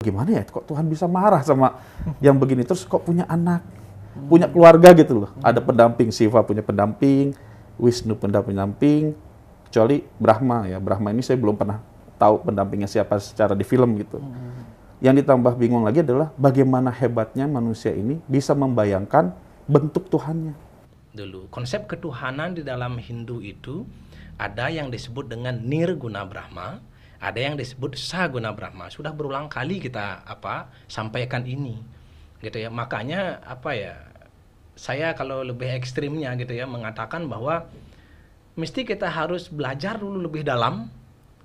Gimana ya, kok Tuhan bisa marah sama yang begini, terus kok punya anak, punya keluarga gitu loh. Ada pendamping, Siva punya pendamping, Wisnu pendamping, kecuali Brahma ya. Brahma ini saya belum pernah tahu pendampingnya siapa secara di film gitu. Yang ditambah bingung lagi adalah bagaimana hebatnya manusia ini bisa membayangkan bentuk Tuhannya. Dulu, konsep ketuhanan di dalam Hindu itu ada yang disebut dengan Nirguna Brahma, ada yang disebut Saguna Brahma. Sudah berulang kali kita sampaikan ini, gitu ya. Makanya saya kalau lebih ekstrimnya gitu ya mengatakan bahwa mesti kita harus belajar dulu lebih dalam,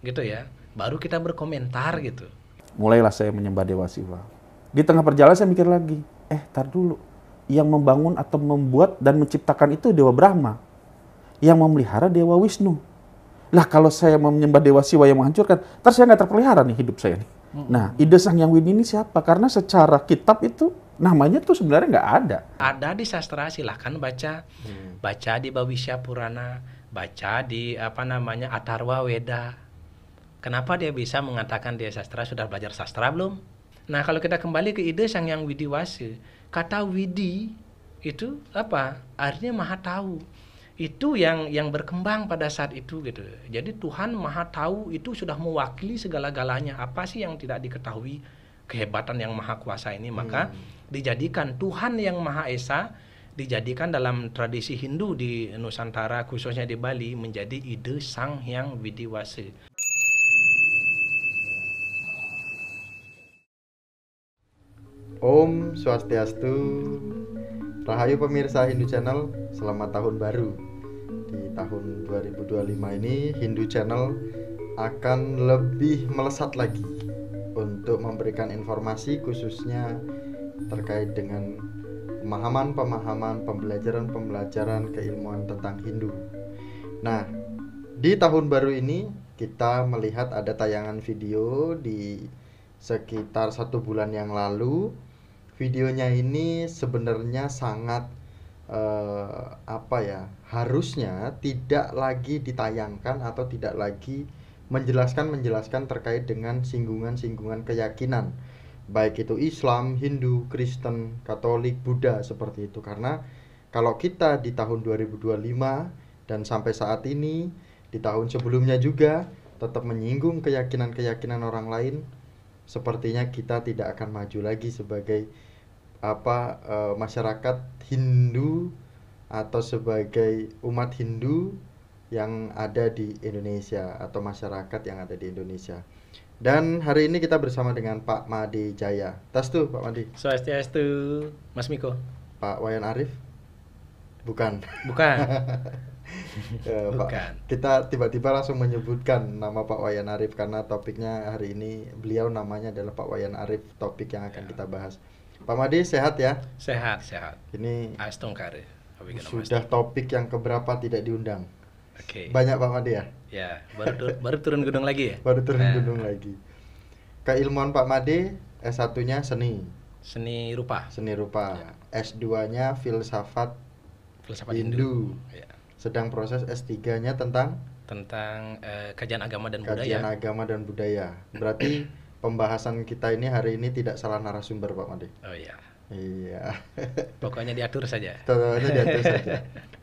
gitu ya, baru kita berkomentar gitu. Mulailah saya menyembah Dewa Siwa. Di tengah perjalanan saya mikir lagi, tar dulu, yang membangun atau membuat dan menciptakan itu Dewa Brahma, yang memelihara Dewa Wisnu. Lah kalau saya menyembah Dewa Siwa yang menghancurkan, terus saya nggak terpelihara nih hidup saya nih. Nah, ide Sang Yang Widi ini siapa? Karena secara kitab itu namanya tuh sebenarnya nggak ada. Ada di sastra, silahkan baca. Baca di Bhavisya Purana, baca di Atharva Weda. Kenapa dia bisa mengatakan dia sastra? Sudah belajar sastra belum? Nah, kalau kita kembali ke ide Sang Yang Widi Wase, kata Widi itu artinya maha tahu. Itu yang berkembang pada saat itu gitu. Jadi Tuhan maha tahu itu sudah mewakili segala-galanya. Apa sih yang tidak diketahui kehebatan yang maha kuasa ini? Maka dijadikan Tuhan yang Maha Esa, dijadikan dalam tradisi Hindu di Nusantara khususnya di Bali menjadi ide Sang Hyang Widi Wase. Om Swastiastu. Rahayu pemirsa Hindu Channel, selamat tahun baru. Di tahun 2025 ini Hindu Channel akan lebih melesat lagi untuk memberikan informasi khususnya terkait dengan pemahaman-pemahaman, pembelajaran-pembelajaran keilmuan tentang Hindu. Nah, di tahun baru ini kita melihat ada tayangan video di sekitar 1 bulan yang lalu. Videonya ini sebenarnya sangat harusnya tidak lagi ditayangkan atau tidak lagi menjelaskan terkait dengan singgungan-singgungan keyakinan, baik itu Islam, Hindu, Kristen, Katolik, Buddha, seperti itu. Karena kalau kita di tahun 2025 dan sampai saat ini, di tahun sebelumnya juga tetap menyinggung keyakinan-keyakinan orang lain, sepertinya kita tidak akan maju lagi sebagai masyarakat Hindu atau sebagai umat Hindu yang ada di Indonesia atau masyarakat yang ada di Indonesia. Dan hari ini kita bersama dengan Pak Made Jaya. Tastu Pak Made. Swastiastu, Mas Miko. Pak Wayan Arif? Bukan. Bukan. Pak, kita tiba-tiba langsung menyebutkan nama Pak Wayan Arif karena topiknya hari ini beliau namanya adalah Pak Wayan Arif, topik yang akan kita bahas. Pak Made sehat ya? Sehat. Ini Astungkare. Sudah topik yang keberapa tidak diundang? Oke. Banyak Pak Made ya? Ya, baru turun gunung lagi ya? Baru turun gunung lagi. Keilmuan Pak Made, S1-nya Seni rupa. Ya. S2-nya filsafat Hindu. Ya. Sedang proses S3-nya tentang kajian agama dan budaya. Berarti pembahasan kita ini hari ini tidak salah narasumber Pak Made. Oh iya. Iya. Pokoknya diatur saja.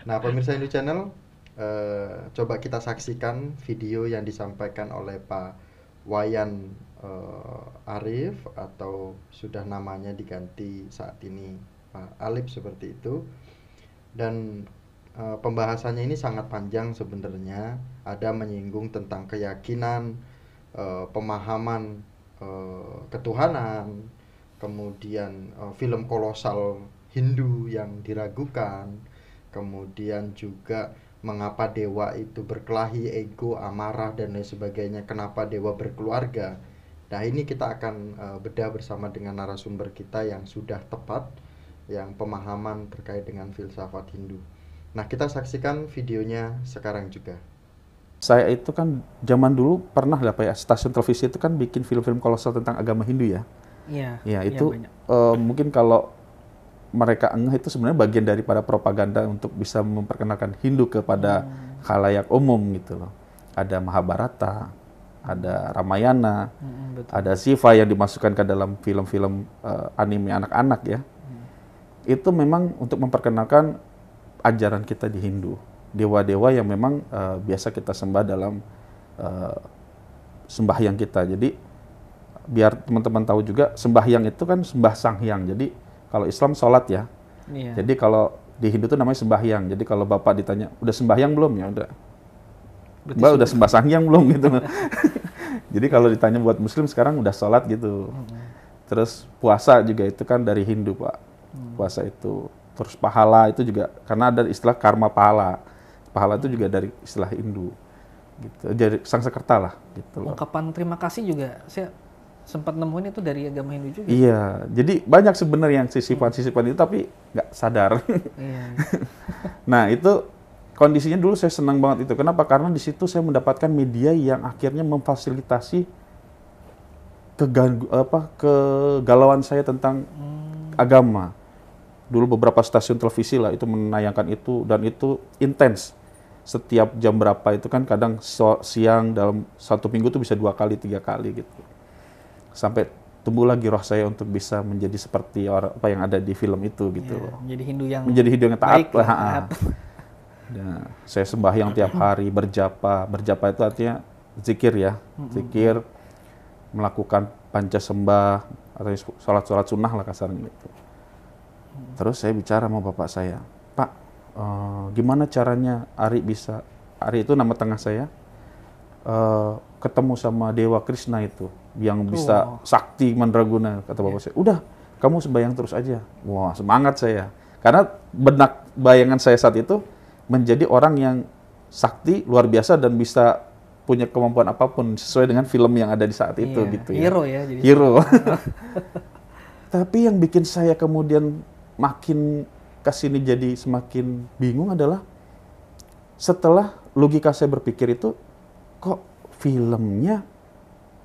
Nah, pemirsa Hindu Channel, coba kita saksikan video yang disampaikan oleh Pak Wayan Arif, atau sudah namanya diganti saat ini Pak Alif seperti itu. Dan pembahasannya ini sangat panjang sebenarnya. Ada menyinggung tentang keyakinan, pemahaman ketuhanan, kemudian film kolosal Hindu yang diragukan, kemudian juga mengapa dewa itu berkelahi, ego, amarah, dan lain sebagainya, kenapa dewa berkeluarga. Nah, ini kita akan bedah bersama dengan narasumber kita yang sudah tepat, yang pemahaman terkait dengan filsafat Hindu. Nah, kita saksikan videonya sekarang juga. Saya itu kan zaman dulu pernah stasiun televisi itu kan bikin film-film kolosal tentang agama Hindu ya. Iya. Ya itu mungkin kalau mereka ngeh itu sebenarnya bagian daripada propaganda untuk bisa memperkenalkan Hindu kepada khalayak umum gitu loh. Ada Mahabharata, ada Ramayana, Betul. ada Shiva yang dimasukkan ke dalam film-film anime anak-anak ya. Itu memang untuk memperkenalkan ajaran kita di Hindu. Dewa-dewa yang memang biasa kita sembah dalam sembahyang kita. Jadi biar teman-teman tahu juga, sembahyang itu kan sembah Sang Hyang. Jadi kalau Islam sholat ya. Iya. Jadi kalau di Hindu itu namanya sembahyang. Jadi kalau Bapak ditanya, udah sembahyang belum? Ya udah. Berarti Mbak udah sembah Sang Hyang belum gitu. Jadi kalau ditanya buat Muslim sekarang udah sholat gitu. Terus puasa juga itu kan dari Hindu Pak. Puasa itu. Terus pahala itu juga, karena ada istilah karma pahala. Pahala itu juga dari istilah Hindu. Gitu. Jadi Sangsekerta lah gitu loh. Ungkapan terima kasih juga saya sempat nemuin itu dari agama Hindu juga. Iya, jadi banyak sebenarnya yang sisipan-sisipan itu tapi nggak sadar. Iya. Nah itu kondisinya dulu saya senang banget itu. Kenapa? Karena di situ saya mendapatkan media yang akhirnya memfasilitasi kegalauan saya tentang agama. Dulu beberapa stasiun televisi lah itu menayangkan itu, dan itu intens. Setiap jam berapa itu kan kadang siang dalam satu minggu tuh bisa 2 kali, 3 kali gitu. Sampai tumbuh lagi roh saya untuk bisa menjadi seperti orang apa yang ada di film itu gitu. Iya, menjadi Hindu yang Menjadi Hindu yang taat baik lah. taat. Nah, saya sembahyang tiap hari, berjapa. Berjapa itu artinya zikir ya. Zikir, melakukan pancasembah, atau sholat-sholat sunnah lah kasarnya gitu. Terus saya bicara sama bapak saya, Pak, gimana caranya Ari bisa, Ari itu nama tengah saya, ketemu sama Dewa Krishna itu, yang bisa sakti mandraguna, kata bapak saya. Udah, kamu sembahyang terus aja. Wah, semangat saya. Karena benak bayangan saya saat itu, menjadi orang yang sakti, luar biasa, dan bisa punya kemampuan apapun, sesuai dengan film yang ada di saat itu. Iya, Gitu ya. hero ya. Jadi Hero. Tapi yang bikin saya kemudian makin kesini jadi semakin bingung adalah setelah logika saya berpikir itu, kok filmnya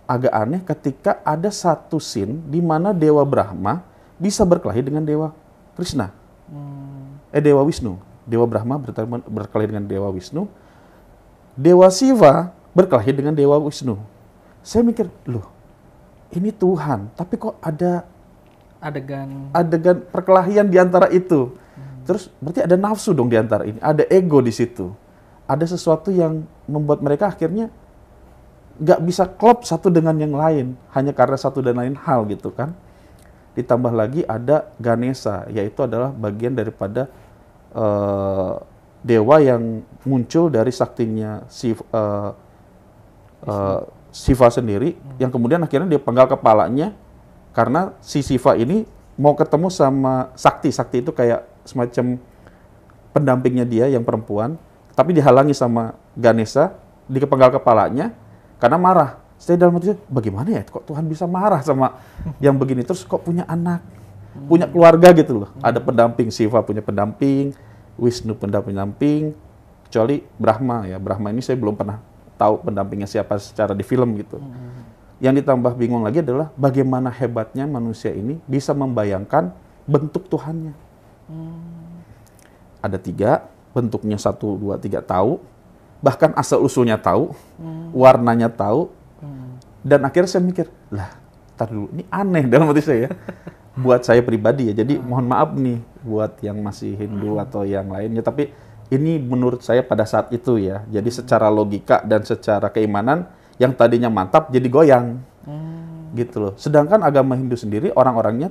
agak aneh ketika ada satu scene di mana Dewa Brahma bisa berkelahi dengan Dewa Krishna. Dewa Wisnu. Dewa Brahma berkelahi dengan Dewa Wisnu. Dewa Shiva berkelahi dengan Dewa Wisnu. Saya mikir, loh, ini Tuhan, tapi kok ada adegan perkelahian di antara itu. Terus berarti ada nafsu dong di antara ini, ada ego di situ. Ada sesuatu yang membuat mereka akhirnya nggak bisa klop satu dengan yang lain, hanya karena satu dan lain hal gitu kan. Ditambah lagi ada Ganesha, yaitu adalah bagian daripada dewa yang muncul dari saktinya Shiva sendiri, yang kemudian akhirnya dia penggal kepalanya. Karena si Shiva ini mau ketemu sama Sakti. Sakti itu kayak semacam pendampingnya dia yang perempuan. Tapi dihalangi sama Ganesha, dikepenggal kepalanya karena marah. Saya dalam hati, bagaimana ya kok Tuhan bisa marah sama yang begini? Terus kok punya anak, punya keluarga gitu loh. Ada pendamping, Shiva punya pendamping, Wisnu pendamping, kecuali Brahma ya. Brahma ini saya belum pernah tahu pendampingnya siapa secara di film gitu. Yang ditambah bingung lagi adalah bagaimana hebatnya manusia ini bisa membayangkan bentuk Tuhannya. Ada 3, bentuknya 1, 2, 3 tahu, bahkan asal-usulnya tahu, warnanya tahu, dan akhirnya saya mikir, lah, tar dulu, ini aneh dalam hati saya ya. Buat saya pribadi ya, jadi mohon maaf nih buat yang masih Hindu atau yang lainnya, tapi ini menurut saya pada saat itu ya, jadi secara logika dan secara keimanan, yang tadinya mantap jadi goyang, gitu loh. Sedangkan agama Hindu sendiri orang-orangnya,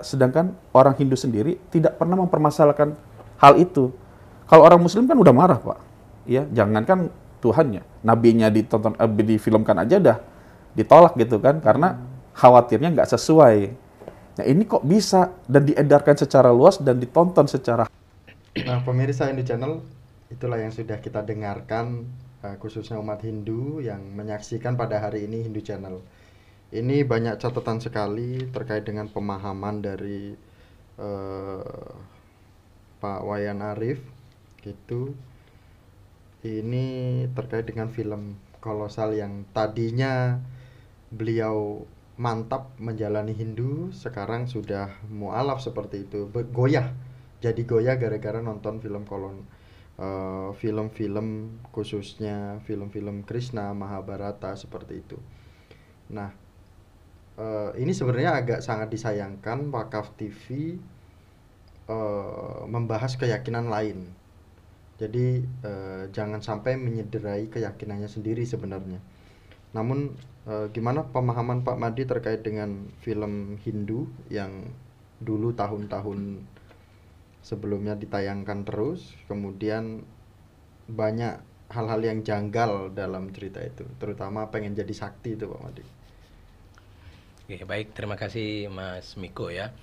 sedangkan orang Hindu sendiri tidak pernah mempermasalahkan hal itu. Kalau orang Muslim kan udah marah Pak, ya jangankan Tuhannya, nabinya ditonton, difilmkan aja dah ditolak gitu kan, karena khawatirnya nggak sesuai. Nah ini kok bisa dan diedarkan secara luas dan ditonton secara. Nah pemirsa Hindu Channel, itulah yang sudah kita dengarkan, khususnya umat Hindu yang menyaksikan pada hari ini Hindu Channel. Ini banyak catatan sekali terkait dengan pemahaman dari Pak Wayan Arif gitu. Ini terkait dengan film kolosal yang tadinya beliau mantap menjalani Hindu, sekarang sudah mualaf seperti itu, goyah, jadi goyah gara-gara nonton film film-film, khususnya film-film Krishna, Mahabharata seperti itu. Nah, ini sebenarnya agak sangat disayangkan Wakaf TV membahas keyakinan lain. Jadi jangan sampai menyederai keyakinannya sendiri sebenarnya. Namun gimana pemahaman Pak Madi terkait dengan film Hindu yang dulu tahun-tahun sebelumnya ditayangkan terus, kemudian banyak hal-hal yang janggal dalam cerita itu, terutama pengen jadi sakti itu Pak Madi. Oke, baik, terima kasih Mas Miko ya.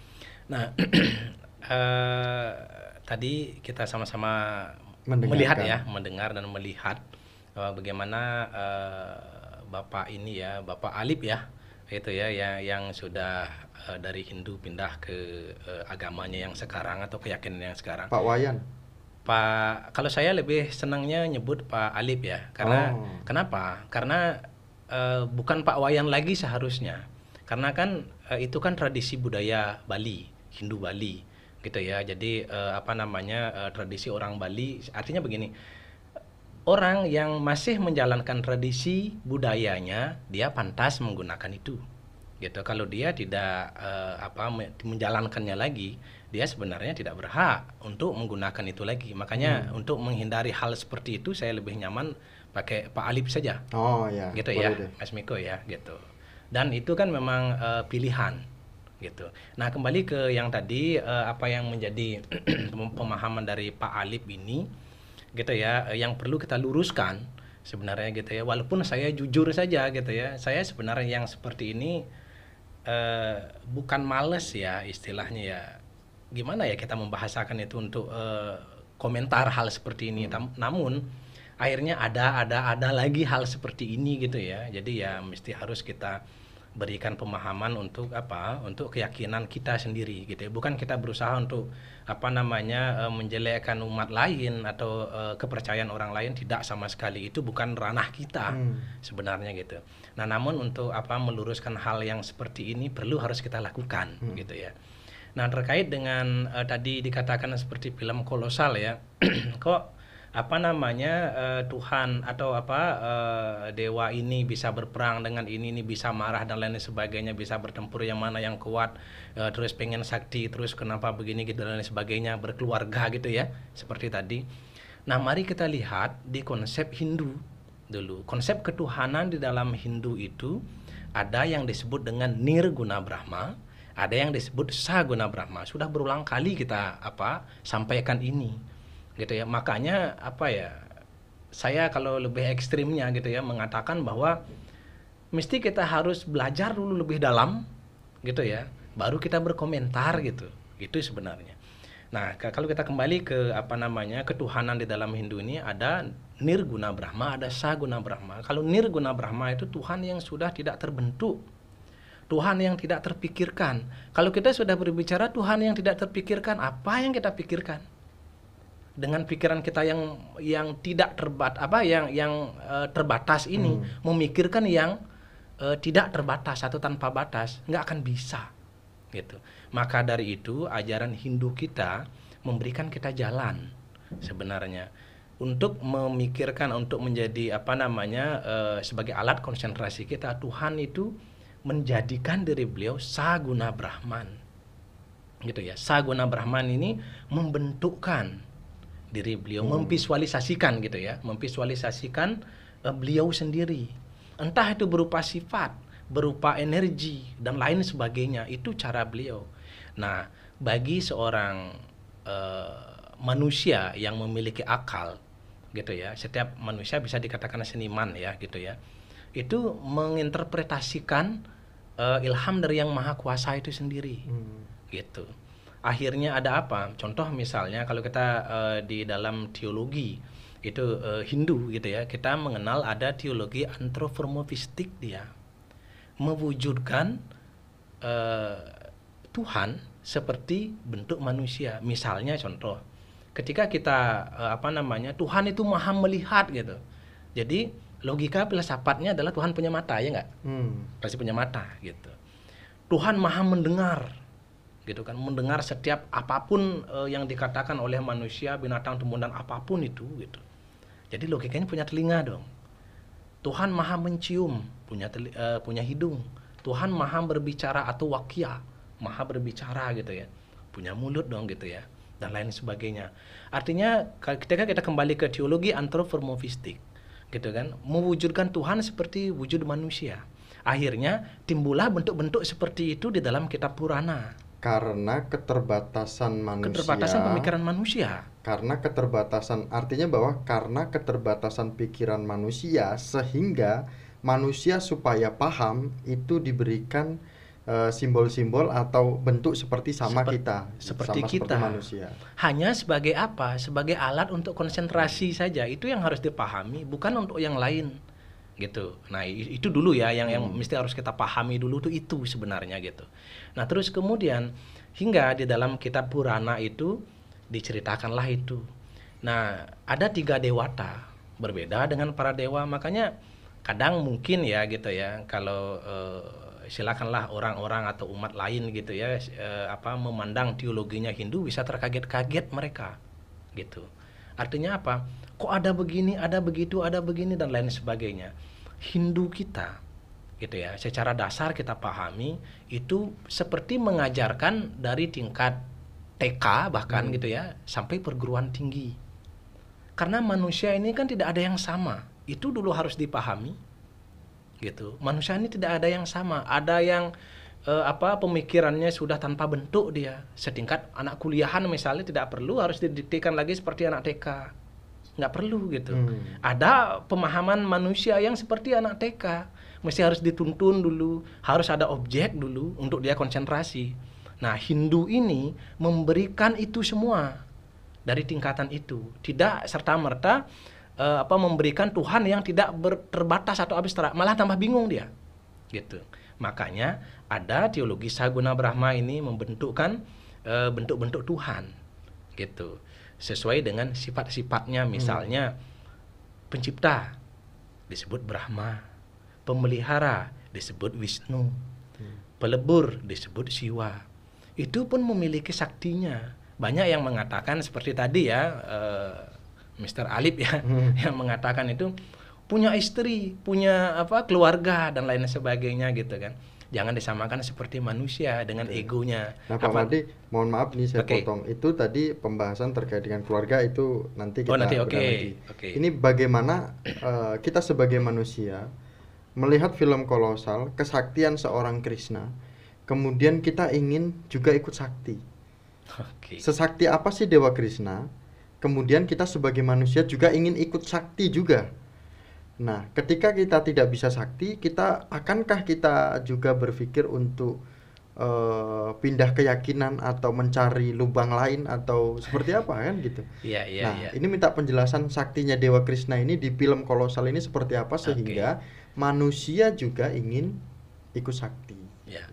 Nah, tadi kita sama-sama mendengar dan melihat bagaimana Bapak ini ya, Bapak Alip ya, itu ya yang sudah dari Hindu pindah ke agamanya yang sekarang atau keyakinan yang sekarang. Pak Wayan. Kalau saya lebih senangnya nyebut Pak Alip ya, karena kenapa? Karena bukan Pak Wayan lagi seharusnya, karena kan itu kan tradisi budaya Bali, Hindu Bali, gitu ya. Jadi tradisi orang Bali, artinya begini, orang yang masih menjalankan tradisi budayanya, dia pantas menggunakan itu. Gitu. Kalau dia tidak menjalankannya lagi, dia sebenarnya tidak berhak untuk menggunakan itu lagi. Makanya untuk menghindari hal seperti itu, saya lebih nyaman pakai Pak Alip saja. Oh ya. Gitu ya, Mas Miko ya, gitu. Dan itu kan memang pilihan, gitu. Nah, kembali ke yang tadi apa yang menjadi pemahaman dari Pak Alip ini, gitu ya, yang perlu kita luruskan sebenarnya gitu ya. Walaupun saya jujur saja gitu ya, saya sebenarnya yang seperti ini bukan males ya istilahnya ya, gimana ya kita membahasakan itu untuk komentar hal seperti ini. Namun akhirnya ada lagi hal seperti ini gitu ya. Jadi ya mesti harus kita berikan pemahaman untuk untuk keyakinan kita sendiri gitu ya. Bukan kita berusaha untuk menjelekkan umat lain atau kepercayaan orang lain, tidak sama sekali. Itu bukan ranah kita sebenarnya gitu. Nah, namun untuk meluruskan hal yang seperti ini harus kita lakukan gitu ya. Nah, terkait dengan tadi dikatakan seperti film kolosal ya. Kok Tuhan atau dewa ini bisa berperang dengan ini bisa marah dan lain sebagainya, bisa bertempur yang mana yang kuat, terus pengen sakti, terus kenapa begini gitu dan lain sebagainya, berkeluarga gitu ya, seperti tadi. Nah, mari kita lihat di konsep Hindu dulu. Konsep ketuhanan di dalam Hindu itu ada yang disebut dengan Nirguna Brahma, ada yang disebut Saguna Brahma. Sudah berulang kali kita sampaikan ini. Gitu ya. Makanya saya kalau lebih ekstrimnya gitu ya mengatakan bahwa mesti kita harus belajar dulu lebih dalam gitu ya, baru kita berkomentar gitu. Itu sebenarnya. Nah, kalau kita kembali ke ketuhanan di dalam Hindu ini, ada Nirguna Brahma, ada Saguna Brahma. Kalau Nirguna Brahma itu Tuhan yang sudah tidak terbentuk, Tuhan yang tidak terpikirkan. Kalau kita sudah berbicara Tuhan yang tidak terpikirkan, apa yang kita pikirkan? Dengan pikiran kita yang tidak terbatas ini, memikirkan yang tidak terbatas atau tanpa batas, nggak akan bisa gitu. Maka dari itu ajaran Hindu kita memberikan kita jalan sebenarnya untuk memikirkan, untuk menjadi sebagai alat konsentrasi kita. Tuhan itu menjadikan diri beliau Saguna Brahman gitu ya. Saguna Brahman ini membentukkan diri beliau, memvisualisasikan gitu ya, memvisualisasikan beliau sendiri, entah itu berupa sifat, berupa energi dan lain sebagainya. Itu cara beliau. Nah, bagi seorang manusia yang memiliki akal gitu ya, setiap manusia bisa dikatakan seniman ya gitu ya, itu menginterpretasikan ilham dari Yang Maha Kuasa itu sendiri gitu. Akhirnya ada apa? Contoh misalnya kalau kita di dalam teologi itu Hindu gitu ya, kita mengenal ada teologi anthropomorphistik, dia mewujudkan Tuhan seperti bentuk manusia. Misalnya contoh, ketika kita Tuhan itu maha melihat gitu. Jadi logika filsafatnya adalah Tuhan punya mata, ya nggak? Pasti punya mata gitu. Tuhan maha mendengar. gitu kan, mendengar setiap apapun yang dikatakan oleh manusia, binatang, tumbuhan dan apapun itu gitu. Jadi logikanya punya telinga dong. Tuhan maha mencium, punya hidung. Tuhan maha berbicara atau wakia, maha berbicara gitu ya, punya mulut dong gitu ya, dan lain sebagainya. Artinya ketika kita kembali ke teologi antropomorfistik gitu kan, mewujudkan Tuhan seperti wujud manusia. Akhirnya timbullah bentuk-bentuk seperti itu di dalam kitab Purana. Karena keterbatasan manusia. Keterbatasan pemikiran manusia. Karena keterbatasan, artinya bahwa karena keterbatasan pikiran manusia, sehingga manusia supaya paham itu diberikan simbol-simbol atau bentuk seperti kita, seperti seperti manusia. Hanya sebagai apa? Sebagai alat untuk konsentrasi saja. Itu yang harus dipahami, bukan untuk yang lain. Gitu. Nah, itu dulu ya yang mesti harus kita pahami dulu tuh itu sebenarnya gitu. Nah, terus kemudian hingga di dalam kitab Purana itu diceritakanlah itu. Nah, ada 3 dewata berbeda dengan para dewa, makanya kadang mungkin ya gitu ya, kalau silakanlah orang-orang atau umat lain gitu ya memandang teologinya Hindu bisa terkaget-kaget mereka gitu. Artinya apa? Kok ada begini, ada begitu, ada begini dan lain sebagainya. Hindu kita gitu ya, secara dasar kita pahami itu seperti mengajarkan dari tingkat TK bahkan gitu ya sampai perguruan tinggi. Karena manusia ini kan tidak ada yang sama. Itu dulu harus dipahami. Gitu. Manusia ini tidak ada yang sama. Ada yang pemikirannya sudah tanpa bentuk dia. Setingkat anak kuliahan misalnya tidak perlu harus didiktikan lagi seperti anak TK. Nggak perlu gitu. Ada pemahaman manusia yang seperti anak TK. Mesti harus dituntun dulu, harus ada objek dulu untuk dia konsentrasi. Nah, Hindu ini memberikan itu semua dari tingkatan itu. Tidak serta-merta memberikan Tuhan yang tidak terbatas atau abstrak, malah tambah bingung dia. Gitu. Makanya ada teologi Saguna Brahma ini membentukkan bentuk-bentuk Tuhan. Gitu. Sesuai dengan sifat-sifatnya, misalnya pencipta disebut Brahma, pemelihara disebut Wisnu, pelebur disebut Siwa. Itu pun memiliki saktinya. Banyak yang mengatakan seperti tadi ya, Mr. Alip ya, yang mengatakan itu punya istri, punya keluarga dan lain sebagainya gitu kan. Jangan disamakan seperti manusia dengan egonya. Nah, Pak Mardi, mohon maaf nih saya potong. Itu tadi pembahasan terkait dengan keluarga itu nanti kita lagi. Ini bagaimana kita sebagai manusia melihat film kolosal, kesaktian seorang Krishna, kemudian kita ingin juga ikut sakti. Sesakti apa sih Dewa Krishna? Kemudian kita sebagai manusia juga ingin ikut sakti juga. Nah, ketika kita tidak bisa sakti, akankah kita juga berpikir untuk pindah keyakinan atau mencari lubang lain atau seperti apa kan gitu? Iya. Ini minta penjelasan saktinya Dewa Krishna ini di film kolosal ini seperti apa sehingga manusia juga ingin ikut sakti. Ya.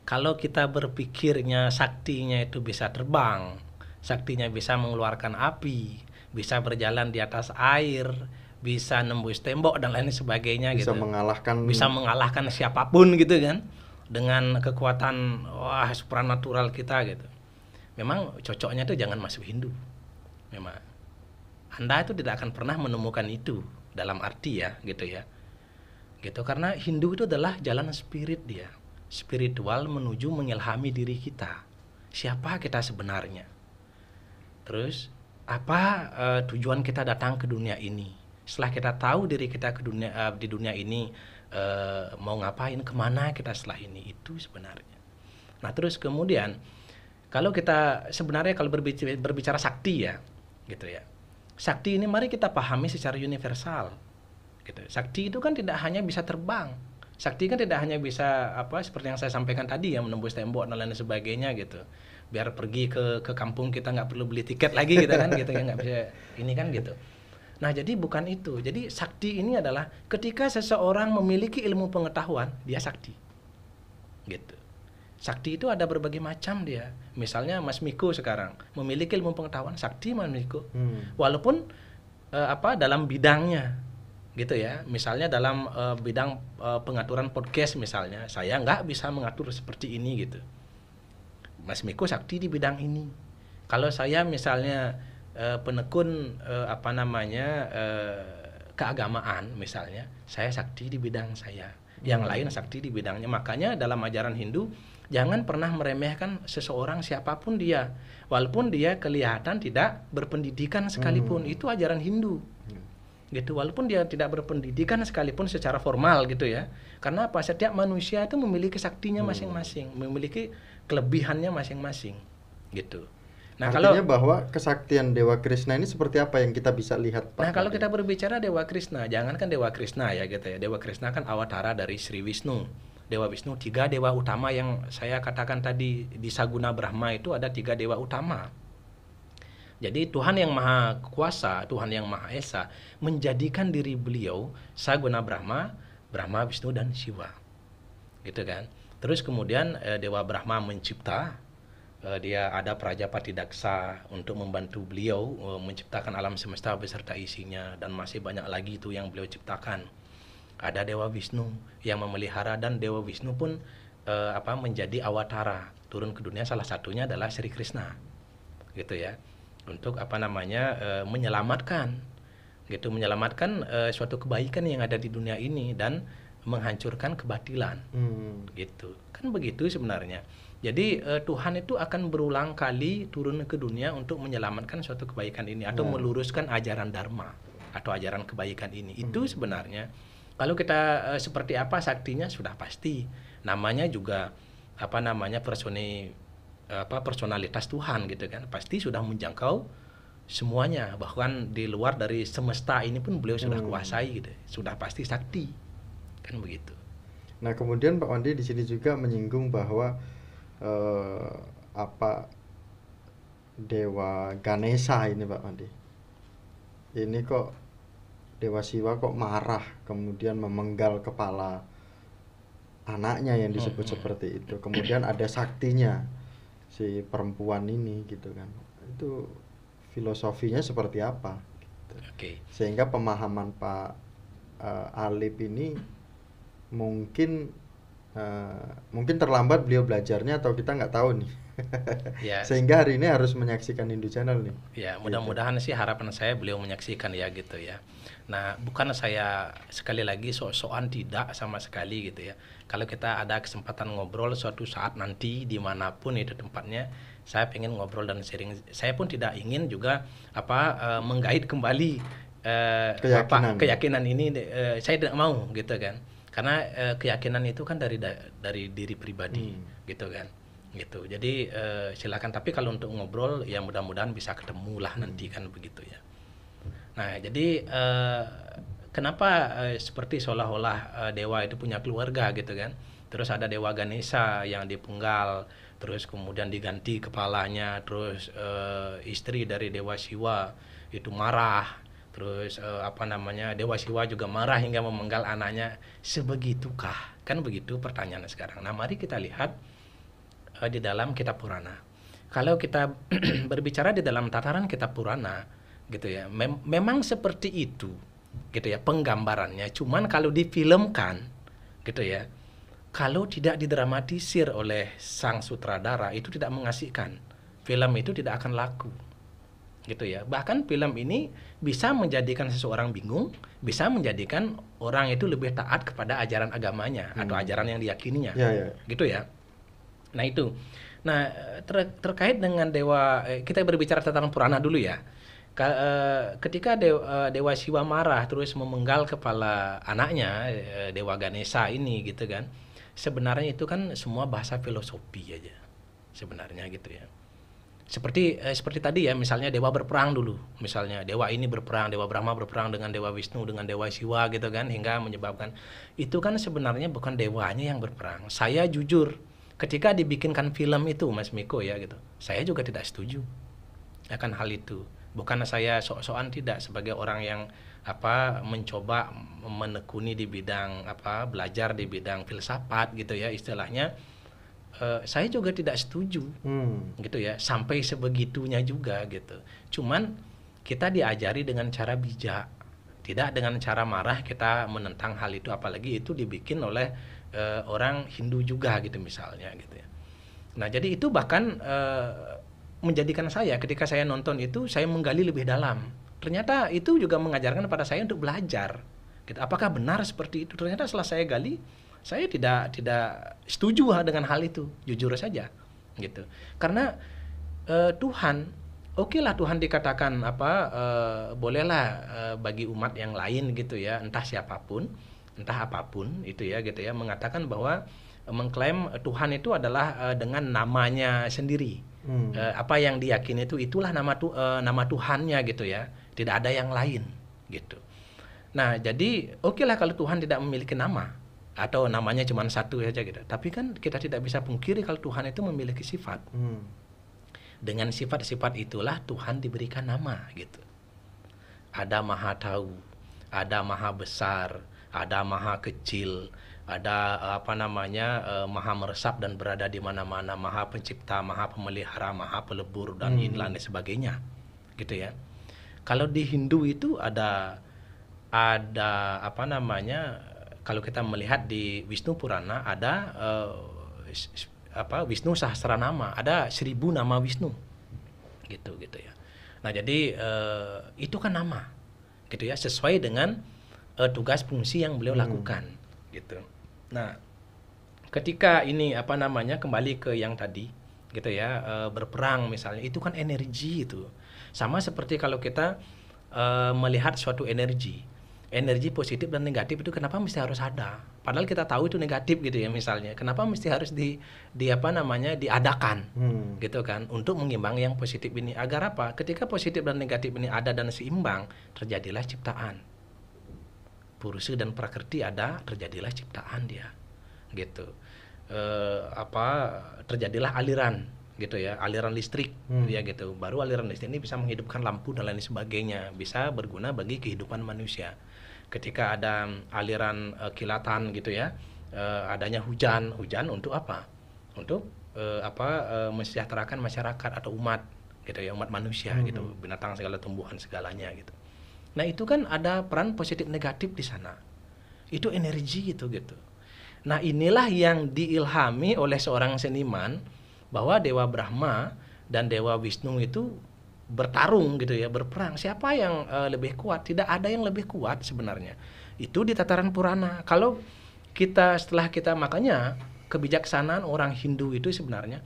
Kalau kita berpikirnya saktinya itu bisa terbang, saktinya bisa mengeluarkan api, bisa berjalan di atas air, bisa nembus tembok dan lain sebagainya bisa gitu. Bisa mengalahkan siapapun gitu kan. Dengan kekuatan supranatural kita gitu. Memang cocoknya itu jangan masuk Hindu. Memang Anda itu tidak akan pernah menemukan itu dalam arti ya gitu ya. Gitu karena Hindu itu adalah jalan spirit dia. Spiritual menuju mengilhami diri kita. Siapa kita sebenarnya? Terus apa tujuan kita datang ke dunia ini? Setelah kita tahu diri kita di dunia ini mau ngapain, kemana kita setelah ini, itu sebenarnya. Nah terus kemudian kalau kita sebenarnya kalau berbicara sakti ya gitu ya, sakti ini mari kita pahami secara universal gitu. Sakti itu kan tidak hanya bisa terbang, sakti kan tidak hanya bisa seperti yang saya sampaikan tadi ya, menembus tembok dan lain sebagainya gitu. Biar pergi ke kampung kita nggak perlu beli tiket lagi gitu kan gitu ya, nggak bisa ini kan gitu. Nah, jadi bukan itu. Jadi sakti ini adalah ketika seseorang memiliki ilmu pengetahuan, dia sakti. Gitu. Sakti itu ada berbagai macam dia. Misalnya Mas Miko sekarang memiliki ilmu pengetahuan, sakti Mas Miko. Walaupun dalam bidangnya gitu ya. Misalnya dalam bidang pengaturan podcast misalnya, saya nggak bisa mengatur seperti ini gitu. Mas Miko sakti di bidang ini. Kalau saya misalnya penekun keagamaan misalnya, saya sakti di bidang saya, yang lain sakti di bidangnya. Makanya dalam ajaran Hindu jangan pernah meremehkan seseorang siapapun dia, walaupun dia kelihatan tidak berpendidikan sekalipun. Itu ajaran Hindu. Gitu, walaupun dia tidak berpendidikan sekalipun secara formal gitu ya. Karena apa? Setiap manusia itu memiliki saktinya masing-masing, memiliki kelebihannya masing-masing. Gitu. Nah, artinya bahwa kesaktian Dewa Krishna ini seperti apa yang kita bisa lihat, Pak? Nah, kalau kita berbicara Dewa Krishna, jangankan Dewa Krishna ya gitu ya. Dewa Krishna kan awatara dari Sri Wisnu. Dewa Wisnu, 3 dewa utama yang saya katakan tadi di Saguna Brahma itu ada 3 dewa utama. Jadi Tuhan yang Maha Kuasa, Tuhan yang Maha Esa menjadikan diri beliau Saguna Brahma, Brahma, Wisnu dan Siwa. Gitu kan. Terus kemudian Dewa Brahma mencipta, dia ada Prajapati Daksa untuk membantu beliau menciptakan alam semesta beserta isinya, dan masih banyak lagi itu yang beliau ciptakan. Ada Dewa Wisnu yang memelihara, dan Dewa Wisnu pun menjadi awatara turun ke dunia, salah satunya adalah Sri Krishna. Gitu ya. Untuk menyelamatkan suatu kebaikan yang ada di dunia ini dan menghancurkan kebatilan. Gitu kan, begitu sebenarnya. Jadi Tuhan itu akan berulang kali turun ke dunia untuk menyelamatkan suatu kebaikan ini atau meluruskan ajaran dharma atau ajaran kebaikan ini. Itu sebenarnya kalau kita seperti apa saktinya sudah pasti, namanya juga personalitas Tuhan gitu kan, pasti sudah menjangkau semuanya, bahkan di luar dari semesta ini pun beliau sudah kuasai gitu, sudah pasti sakti kan begitu. Nah, kemudian Pak Wandi di sini juga menyinggung bahwa Dewa Ganesha ini, Pak Wandi, ini kok Dewa Siwa kok marah kemudian memenggal kepala anaknya yang disebut seperti itu, kemudian ada saktinya si perempuan ini gitu kan. Itu filosofinya seperti apa gitu. Sehingga pemahaman Pak Alip ini mungkin terlambat beliau belajarnya, atau kita nggak tahu nih. Sehingga hari ini harus menyaksikan Hindu Channel nih. Ya, mudah-mudahan sih harapan saya beliau menyaksikan ya gitu ya. Nah, bukan saya sekali lagi sok-sokan, tidak sama sekali gitu ya. Kalau kita ada kesempatan ngobrol suatu saat nanti dimanapun itu tempatnya, saya pengen ngobrol dan sharing. Saya pun tidak ingin juga menggait kembali keyakinan ini. Saya tidak mau gitu kan. Karena keyakinan itu kan dari diri pribadi gitu kan. Gitu. Jadi silakan, tapi kalau untuk ngobrol ya mudah-mudahan bisa ketemu lah nanti kan begitu ya. Nah, jadi kenapa seperti seolah-olah dewa itu punya keluarga gitu kan. Terus ada Dewa Ganesha yang dipenggal, terus kemudian diganti kepalanya, terus istri dari Dewa Siwa itu marah, terus Dewa Siwa juga marah hingga memenggal anaknya. Sebegitukah? Kan begitu pertanyaan sekarang. Nah, mari kita lihat di dalam kitab Purana. Kalau kita berbicara di dalam tataran kitab Purana gitu ya, memang seperti itu gitu ya penggambarannya. Cuman kalau difilmkan gitu ya, kalau tidak didramatisir oleh sang sutradara, itu tidak mengasihkan. Film itu tidak akan laku gitu ya. Bahkan film ini bisa menjadikan seseorang bingung, bisa menjadikan orang itu lebih taat kepada ajaran agamanya atau ajaran yang diyakininya. Gitu ya. Nah itu. Nah terkait dengan dewa, kita berbicara tentang Purana dulu ya. Ketika Dewa Siwa marah terus memenggal kepala anaknya, Dewa Ganesha ini gitu kan. Sebenarnya itu kan semua bahasa filosofi aja sebenarnya gitu ya. Seperti tadi ya, misalnya dewa berperang dulu. Misalnya dewa ini berperang, Dewa Brahma berperang dengan Dewa Wisnu, dengan Dewa Siwa gitu kan, hingga menyebabkan itu kan sebenarnya bukan dewanya yang berperang. Saya jujur, ketika dibikinkan film itu Mas Miko ya gitu, saya juga tidak setuju akan hal itu. Bukan saya sok-sokan, tidak, sebagai orang yang mencoba menekuni di bidang belajar di bidang filsafat gitu ya istilahnya, saya juga tidak setuju gitu ya sampai sebegitunya juga gitu. Cuman kita diajari dengan cara bijak, tidak dengan cara marah kita menentang hal itu, apalagi itu dibikin oleh orang Hindu juga gitu misalnya gitu ya. Nah, jadi itu bahkan menjadikan saya ketika saya nonton itu saya menggali lebih dalam. Ternyata itu juga mengajarkan pada saya untuk belajar. Gitu. Apakah benar seperti itu? Ternyata setelah saya gali, saya tidak setuju dengan hal itu, jujur saja, gitu. Karena Tuhan, okelah Tuhan dikatakan bolehlah bagi umat yang lain gitu ya, entah siapapun, entah apapun itu ya gitu ya, mengatakan bahwa mengklaim Tuhan itu adalah dengan namanya sendiri. Apa yang diyakini itulah nama Tuhannya gitu ya, tidak ada yang lain gitu. Nah, jadi okelah kalau Tuhan tidak memiliki nama atau namanya cuma satu saja gitu. Tapi kan kita tidak bisa pungkiri kalau Tuhan itu memiliki sifat. Dengan sifat-sifat itulah Tuhan diberikan nama gitu. Ada maha tahu, ada maha besar, ada maha kecil, ada maha meresap dan berada di mana-mana, maha pencipta, maha pemelihara, maha pelebur dan lain sebagainya gitu ya. Kalau di Hindu itu ada kalau kita melihat di Wisnu Purana ada Wisnu Sahasranama, ada 1000 nama Wisnu gitu ya. Nah, jadi itu kan nama gitu ya, sesuai dengan tugas fungsi yang beliau lakukan gitu. Nah, ketika ini kembali ke yang tadi gitu ya, berperang misalnya, itu kan energi itu. Sama seperti kalau kita melihat suatu energi positif dan negatif itu kenapa mesti harus ada? Padahal kita tahu itu negatif gitu ya misalnya. Kenapa mesti harus diadakan gitu kan, untuk mengimbangi yang positif ini, agar apa? Ketika positif dan negatif ini ada dan seimbang, terjadilah ciptaan. Purusha dan Prakriti ada, terjadilah ciptaan dia. Gitu. Terjadilah aliran gitu ya, aliran listrik ya gitu. Baru aliran listrik ini bisa menghidupkan lampu dan lain sebagainya, bisa berguna bagi kehidupan manusia. Ketika ada aliran kilatan gitu ya, adanya hujan untuk apa? Untuk mensejahterakan masyarakat atau umat gitu ya, umat manusia gitu, binatang segala, tumbuhan segalanya gitu. Nah, itu kan ada peran positif negatif di sana. Itu energi gitu. Nah, inilah yang diilhami oleh seorang seniman, bahwa Dewa Brahma dan Dewa Wisnu itu bertarung gitu ya, berperang. Siapa yang lebih kuat? Tidak ada yang lebih kuat sebenarnya. Itu di tataran Purana. Kalau setelah kita makanya kebijaksanaan orang Hindu itu sebenarnya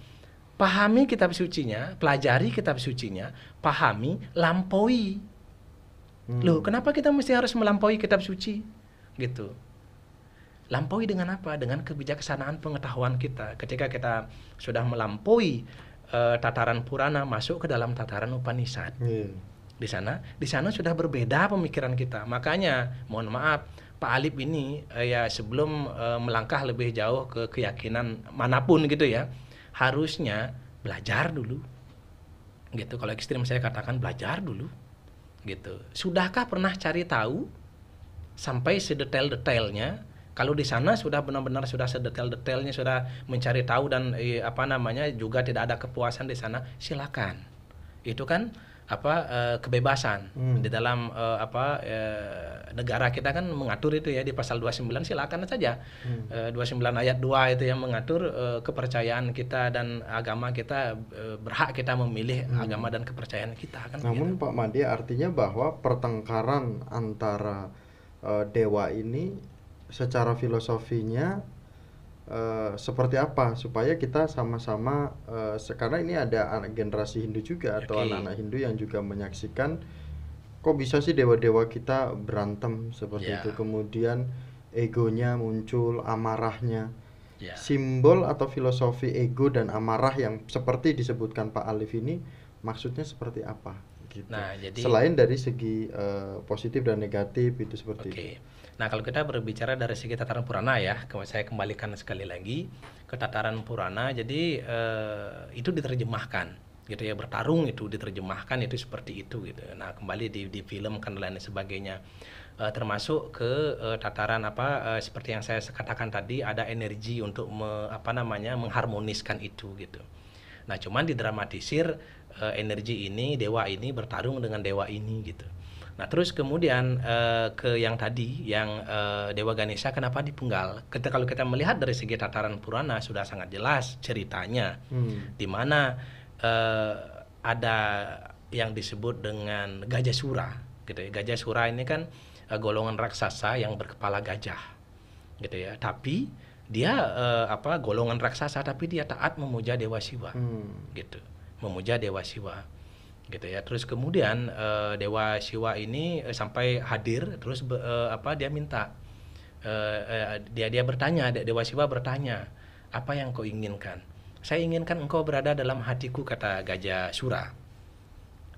pahami kitab sucinya, pelajari kitab sucinya, pahami, lampaui. Loh, kenapa kita mesti harus melampaui kitab suci? Gitu. Lampaui dengan apa? Dengan kebijaksanaan pengetahuan kita. Ketika kita sudah melampaui tataran Purana, masuk ke dalam tataran Upanishad. Di sana sudah berbeda pemikiran kita. Makanya, mohon maaf, Pak Alip ini sebelum melangkah lebih jauh ke keyakinan manapun gitu ya, harusnya belajar dulu. Gitu. Kalau ekstrim saya katakan belajar dulu. Gitu. Sudahkah pernah cari tahu sampai sedetail-detailnya? Kalau di sana sudah benar-benar sudah sedetail-detailnya, sudah mencari tahu dan juga tidak ada kepuasan di sana, silakan. Itu kan kebebasan di dalam negara kita kan mengatur itu ya, di pasal 29, silakan saja. 29 ayat 2 itu yang mengatur kepercayaan kita dan agama kita, berhak kita memilih agama dan kepercayaan kita kan. Namun gitu. Pak Made, artinya bahwa pertengkaran antara dewa ini secara filosofinya seperti apa supaya kita sama-sama karena ini ada generasi Hindu juga atau anak-anak Hindu yang juga menyaksikan, kok bisa sih dewa-dewa kita berantem seperti itu, kemudian egonya muncul, amarahnya. Simbol atau filosofi ego dan amarah yang seperti disebutkan Pak Alif ini maksudnya seperti apa gitu. Nah, jadi selain dari segi positif dan negatif itu seperti itu. Nah, kalau kita berbicara dari segi tataran Purana ya, saya kembalikan sekali lagi ke tataran Purana. Jadi itu diterjemahkan gitu ya, bertarung itu diterjemahkan itu seperti itu gitu. Nah, kembali di film kan dan lain sebagainya. Termasuk ke tataran seperti yang saya katakan tadi, ada energi untuk mengharmoniskan itu gitu. Nah, cuman didramatisir energi ini, dewa ini bertarung dengan dewa ini gitu. Nah, terus kemudian ke yang tadi, yang Dewa Ganesha kenapa dipenggal? Kalau kita melihat dari segi tataran Purana sudah sangat jelas ceritanya, di mana ada yang disebut dengan Gajah Sura, gitu ya. Gajah Sura ini kan golongan raksasa yang berkepala gajah, gitu ya. Tapi dia golongan raksasa, tapi dia taat memuja Dewa Siwa, gitu, memuja Dewa Siwa, gitu ya. Terus kemudian Dewa Siwa ini sampai hadir, terus dia minta, dia bertanya, Dewa Siwa bertanya, apa yang kau inginkan? Saya inginkan engkau berada dalam hatiku, kata Gajah Sura.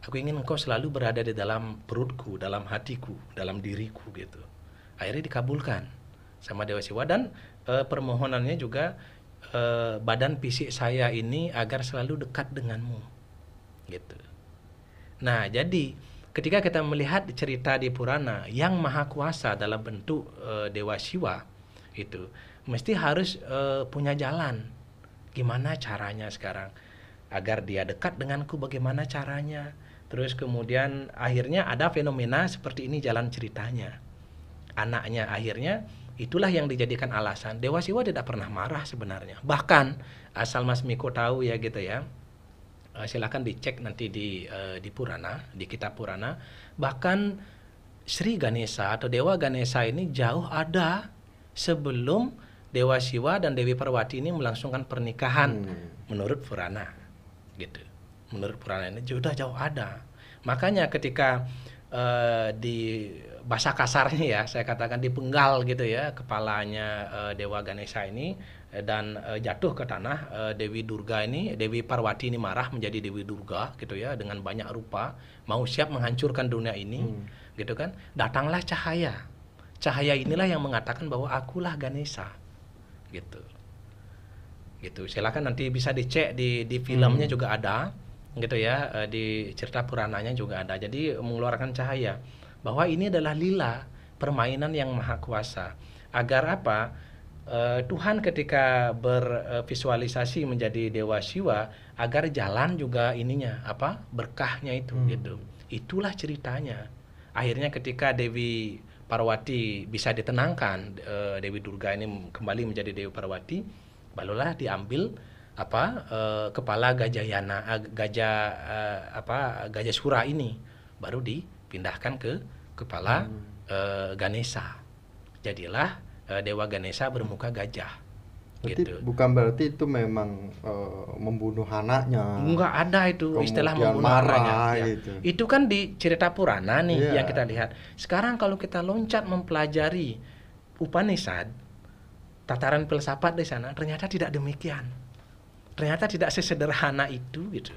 Aku ingin engkau selalu berada di dalam perutku, dalam hatiku, dalam diriku, gitu. Akhirnya dikabulkan sama Dewa Siwa, dan permohonannya juga badan fisik saya ini agar selalu dekat denganmu, gitu. Nah, jadi ketika kita melihat cerita di Purana yang maha kuasa dalam bentuk Dewa Siwa itu mesti harus punya jalan. Gimana caranya sekarang agar dia dekat denganku, bagaimana caranya? Terus kemudian akhirnya ada fenomena seperti ini jalan ceritanya. Anaknya akhirnya itulah yang dijadikan alasan. Dewa Siwa tidak pernah marah sebenarnya. Bahkan asal Mas Miko tahu ya, gitu ya. Silakan dicek nanti di Purana, di kitab Purana. Bahkan Sri Ganesha atau Dewa Ganesha ini jauh ada sebelum Dewa Siwa dan Dewi Parwati ini melangsungkan pernikahan menurut Purana, gitu. Menurut Purana ini sudah jauh ada. Makanya ketika di bahasa kasarnya ya, saya katakan dipenggal gitu ya kepalanya Dewa Ganesha ini, dan jatuh ke tanah, Dewi Durga ini, Dewi Parwati ini marah menjadi Dewi Durga gitu ya, dengan banyak rupa mau siap menghancurkan dunia ini, gitu kan. Datanglah cahaya. Cahaya inilah yang mengatakan bahwa akulah Ganesha, gitu. Gitu. Silakan nanti bisa dicek di filmnya juga ada, gitu ya, di cerita Purananya juga ada. Jadi mengeluarkan cahaya bahwa ini adalah lila, permainan yang maha kuasa. Agar apa? Tuhan ketika bervisualisasi menjadi Dewa Siwa agar jalan juga ininya berkahnya itu, gitu. Itulah ceritanya. Akhirnya ketika Dewi Parwati bisa ditenangkan, Dewi Durga ini kembali menjadi Dewi Parwati, barulah diambil kepala Gajah Sura ini, baru dipindahkan ke kepala Ganesha. Jadilah Dewa Ganesha bermuka gajah. Berarti Gitu. bukan berarti itu memang membunuh anaknya. Enggak ada itu istilah Kemudian membunuh marah, anaknya. Ya. gitu. Itu kan di cerita Purana nih Iya. yang kita lihat. Sekarang kalau kita loncat mempelajari Upanishad, tataran filsafat di sana, ternyata tidak demikian. Ternyata tidak sesederhana itu, gitu.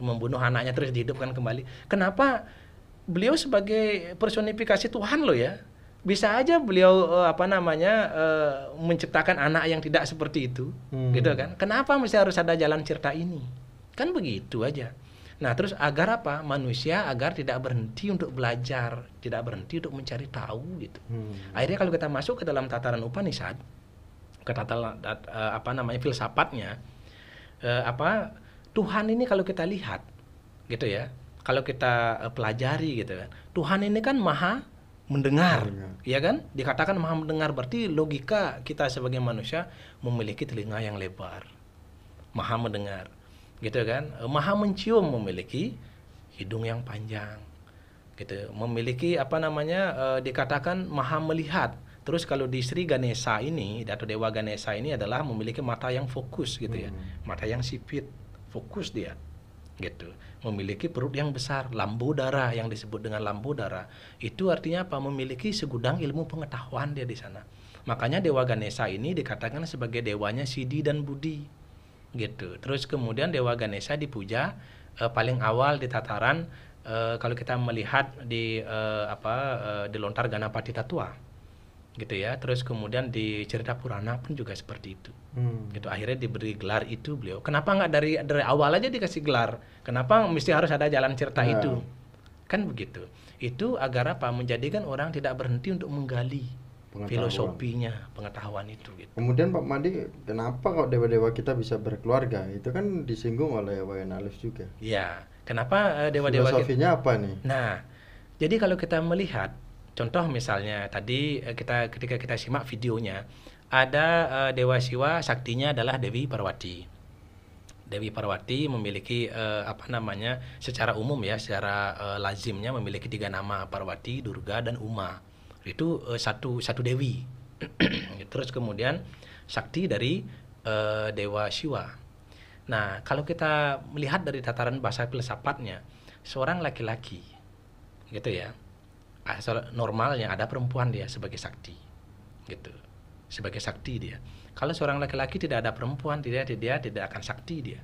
Membunuh anaknya terus dihidupkan kembali. Kenapa beliau sebagai personifikasi Tuhan loh ya? Bisa aja beliau menciptakan anak yang tidak seperti itu, gitu kan? Kenapa mesti harus ada jalan cerita ini? Kan begitu aja. Nah, terus agar apa? Manusia agar tidak berhenti untuk belajar, tidak berhenti untuk mencari tahu, gitu. Akhirnya kalau kita masuk ke dalam tataran Upanishad, ke tataran filsafatnya, Tuhan ini kalau kita lihat, gitu ya, kalau kita pelajari, gitu kan, Tuhan ini kan maha mendengar, ya kan? Dikatakan maha mendengar, berarti logika kita sebagai manusia memiliki telinga yang lebar, maha mendengar, gitu kan? Maha mencium, memiliki hidung yang panjang, gitu. Memiliki dikatakan maha melihat. Terus kalau di Sri Ganesha ini atau Dewa Ganesha ini adalah memiliki mata yang fokus, gitu ya, mata yang sipit, fokus dia, gitu. Memiliki perut yang besar, lambudara, yang disebut dengan lambudara. Itu artinya apa? Memiliki segudang ilmu pengetahuan dia di sana. Makanya Dewa Ganesha ini dikatakan sebagai dewanya Siddhi dan Buddhi, gitu. Terus kemudian Dewa Ganesha dipuja paling awal di tataran kalau kita melihat di lontar Ganapati Tattva, gitu ya. Terus kemudian di cerita Purana pun juga seperti itu. Gitu. Akhirnya diberi gelar itu beliau. Kenapa nggak dari awal aja dikasih gelar? Kenapa mesti harus ada jalan cerita itu? Kan begitu. Itu agar apa? Menjadikan orang tidak berhenti untuk menggali filosofinya, pengetahuan itu, gitu. Kemudian Pak Madi, kenapa kok dewa-dewa kita bisa berkeluarga? Itu kan disinggung oleh Wayan Alif juga. Ya, kenapa dewa-dewa filosofinya apa nih? Nah, Jadi kalau kita melihat contoh misalnya tadi ketika kita simak videonya ada Dewa Siwa saktinya adalah Dewi Parwati. Dewi Parwati memiliki apa namanya secara umum ya, secara lazimnya memiliki 3 nama, Parwati, Durga dan Uma. Itu satu dewi. Terus kemudian sakti dari Dewa Siwa. Nah, kalau kita melihat dari tataran bahasa filsafatnya, seorang laki-laki gitu ya. Normalnya ada perempuan dia sebagai sakti. Gitu. Sebagai sakti dia. Kalau seorang laki-laki tidak ada perempuan, dia tidak akan sakti dia.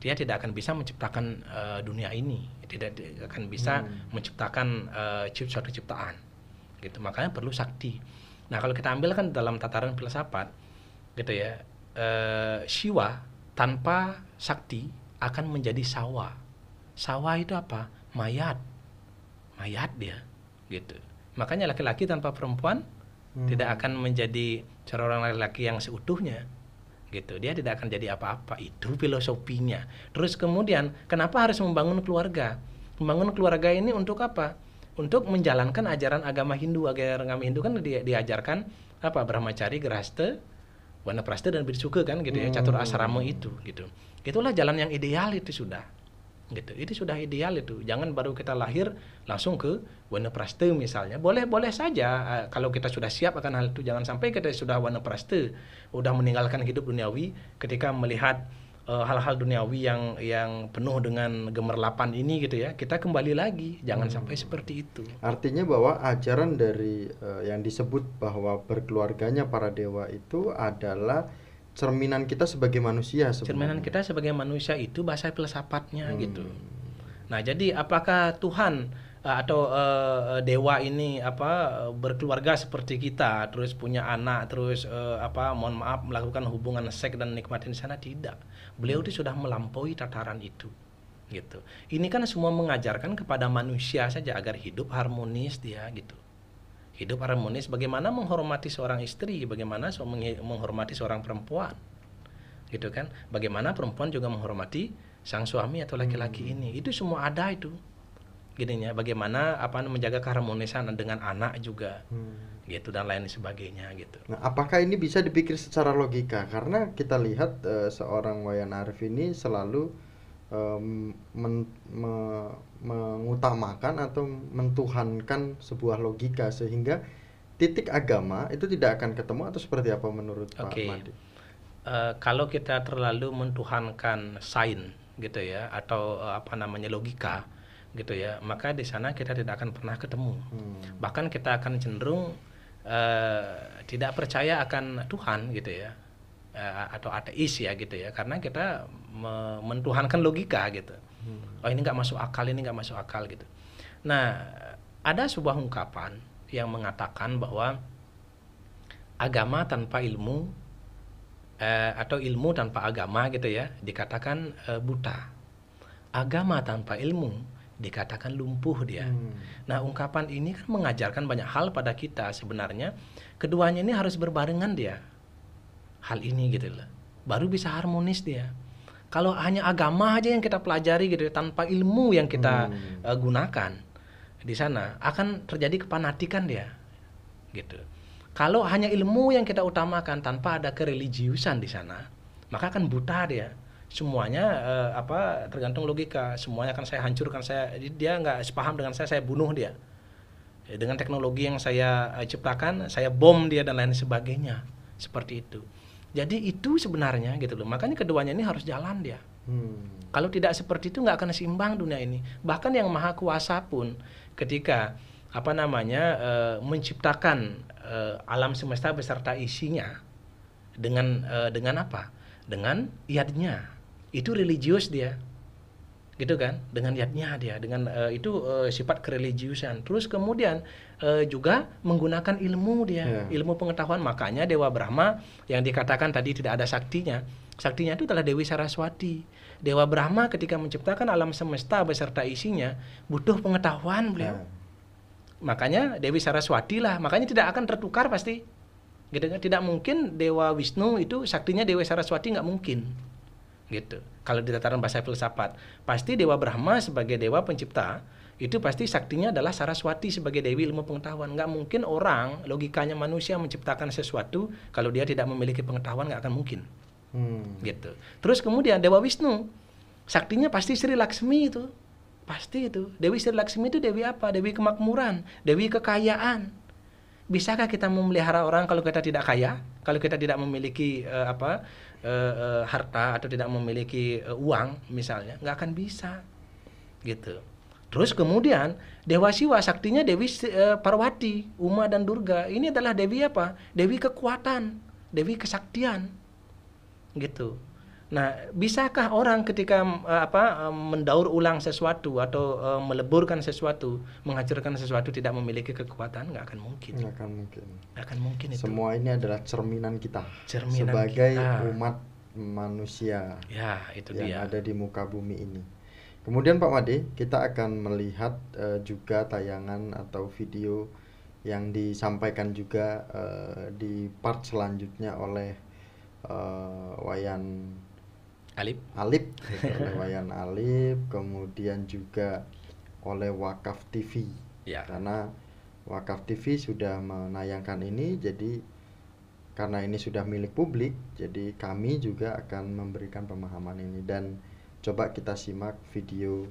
Dia tidak akan bisa menciptakan dunia ini, tidak akan bisa menciptakan suatu ciptaan. Gitu. Makanya perlu sakti. Nah, kalau kita ambil kan dalam tataran filsafat gitu ya. Siwa tanpa sakti akan menjadi sawa. Sawa itu apa? Mayat. Mayat dia, gitu. Makanya laki-laki tanpa perempuan tidak akan menjadi seorang laki-laki yang seutuhnya, gitu. Dia tidak akan jadi apa-apa. Itu filosofinya. Terus kemudian kenapa harus membangun keluarga? Membangun keluarga ini untuk apa? Untuk menjalankan ajaran agama Hindu. Agama Hindu kan diajarkan apa? Brahmacari, Grahastha, Wanaprastha dan Bhiksuka kan, gitu ya. Catur asrama itu, gitu. Itulah jalan yang ideal itu sudah. Gitu. Itu sudah ideal itu. Jangan baru kita lahir langsung ke Wanaprastha misalnya. Boleh saja kalau kita sudah siap akan hal itu. Jangan sampai kita sudah Wanaprastha, udah meninggalkan hidup duniawi ketika melihat hal-hal duniawi yang penuh dengan gemerlapan ini gitu ya. Kita kembali lagi. Jangan sampai seperti itu. Artinya bahwa ajaran dari yang disebut bahwa berkeluarganya para dewa itu adalah cerminan kita sebagai manusia sebenarnya. Cerminan kita sebagai manusia itu bahasa filsafatnya gitu. Nah, jadi apakah Tuhan atau dewa ini berkeluarga seperti kita, terus punya anak, terus mohon maaf melakukan hubungan seks dan nikmatin di sana? Tidak. Beliau itu sudah melampaui tataran itu. Gitu. Ini kan semua mengajarkan kepada manusia saja agar hidup harmonis dia gitu. Hidup harmonis, bagaimana menghormati seorang istri, bagaimana menghormati seorang perempuan, gitu kan? Bagaimana perempuan juga menghormati sang suami atau laki-laki ini, itu semua ada itu, gininya. Bagaimana menjaga keharmonisan dengan anak juga, gitu dan lain sebagainya, gitu. Nah, apakah ini bisa dipikir secara logika? Karena kita lihat seorang Wayan Arif ini selalu mengutamakan atau mentuhankan sebuah logika sehingga titik agama itu tidak akan ketemu, atau seperti apa menurut Pak Madi? Kalau kita terlalu mentuhankan sains gitu ya atau logika gitu ya, maka di sana kita tidak akan pernah ketemu. Bahkan kita akan cenderung tidak percaya akan Tuhan gitu ya. Atau ateis ya gitu ya, karena kita mentuhankan logika gitu. Oh, ini nggak masuk akal, ini nggak masuk akal gitu. Nah, ada sebuah ungkapan yang mengatakan bahwa agama tanpa ilmu atau ilmu tanpa agama gitu ya dikatakan buta. Agama tanpa ilmu dikatakan lumpuh dia. Nah, ungkapan ini kan mengajarkan banyak hal pada kita sebenarnya. Keduanya ini harus berbarengan dia. Hal ini gitu loh, baru bisa harmonis dia. Kalau hanya agama aja yang kita pelajari gitu tanpa ilmu yang kita gunakan di sana, akan terjadi kepanatikan dia gitu. Kalau hanya ilmu yang kita utamakan tanpa ada kereligiusan di sana, maka akan buta dia. Semuanya tergantung logika, semuanya akan saya hancurkan, dia nggak sepaham dengan saya bunuh dia. Dengan teknologi yang saya ciptakan, saya bom dia dan lain sebagainya. Seperti itu. Jadi itu sebenarnya gitu loh. Makanya keduanya ini harus jalan dia. Kalau tidak seperti itu nggak akan seimbang dunia ini. Bahkan yang maha kuasa pun ketika menciptakan alam semesta beserta isinya dengan apa? Dengan yadnya. Itu religius dia. Gitu kan? Dengan yadnya dia, dengan itu sifat kereligiusan. Terus kemudian juga menggunakan ilmu dia, ilmu pengetahuan. Makanya Dewa Brahma yang dikatakan tadi tidak ada saktinya. Saktinya itu adalah Dewi Saraswati. Dewa Brahma ketika menciptakan alam semesta beserta isinya butuh pengetahuan beliau. Makanya Dewi Saraswati lah, makanya tidak akan tertukar pasti. Gitu kan? Tidak mungkin Dewa Wisnu itu saktinya Dewi Saraswati, nggak mungkin. gitu. Kalau di tataran bahasa filsafat, pasti Dewa Brahma sebagai dewa pencipta itu pasti saktinya adalah Saraswati sebagai dewi ilmu pengetahuan. Nggak mungkin orang, logikanya manusia menciptakan sesuatu kalau dia tidak memiliki pengetahuan, nggak akan mungkin. Gitu. Terus kemudian Dewa Wisnu, saktinya pasti Sri Laksmi itu. Pasti itu. Dewi Sri Laksmi itu dewi apa? Dewi kemakmuran, dewi kekayaan. Bisakah kita memelihara orang kalau kita tidak kaya? Kalau kita tidak memiliki harta atau tidak memiliki uang misalnya, nggak akan bisa. Gitu. Terus kemudian Dewa Siwa saktinya Dewi Parwati, Uma dan Durga. Ini adalah dewi apa? Dewi kekuatan, dewi kesaktian. Gitu. Nah, bisakah orang ketika mendaur ulang sesuatu atau meleburkan sesuatu, menghancurkan sesuatu tidak memiliki kekuatan? Nggak akan mungkin. Nggak akan mungkin. Nggak akan mungkin itu. Semua ini adalah cerminan kita Cerminan sebagai kita. umat manusia Ya, itu yang dia. ada di muka bumi ini. Kemudian Pak Made, kita akan melihat juga tayangan atau video yang disampaikan juga di part selanjutnya oleh Wayan Alip. gitu, oleh Wayan Alip, kemudian juga oleh Wakaf TV. Ya. Karena Wakaf TV sudah menayangkan ini, jadi karena ini sudah milik publik, jadi kami juga akan memberikan pemahaman ini. Dan coba kita simak video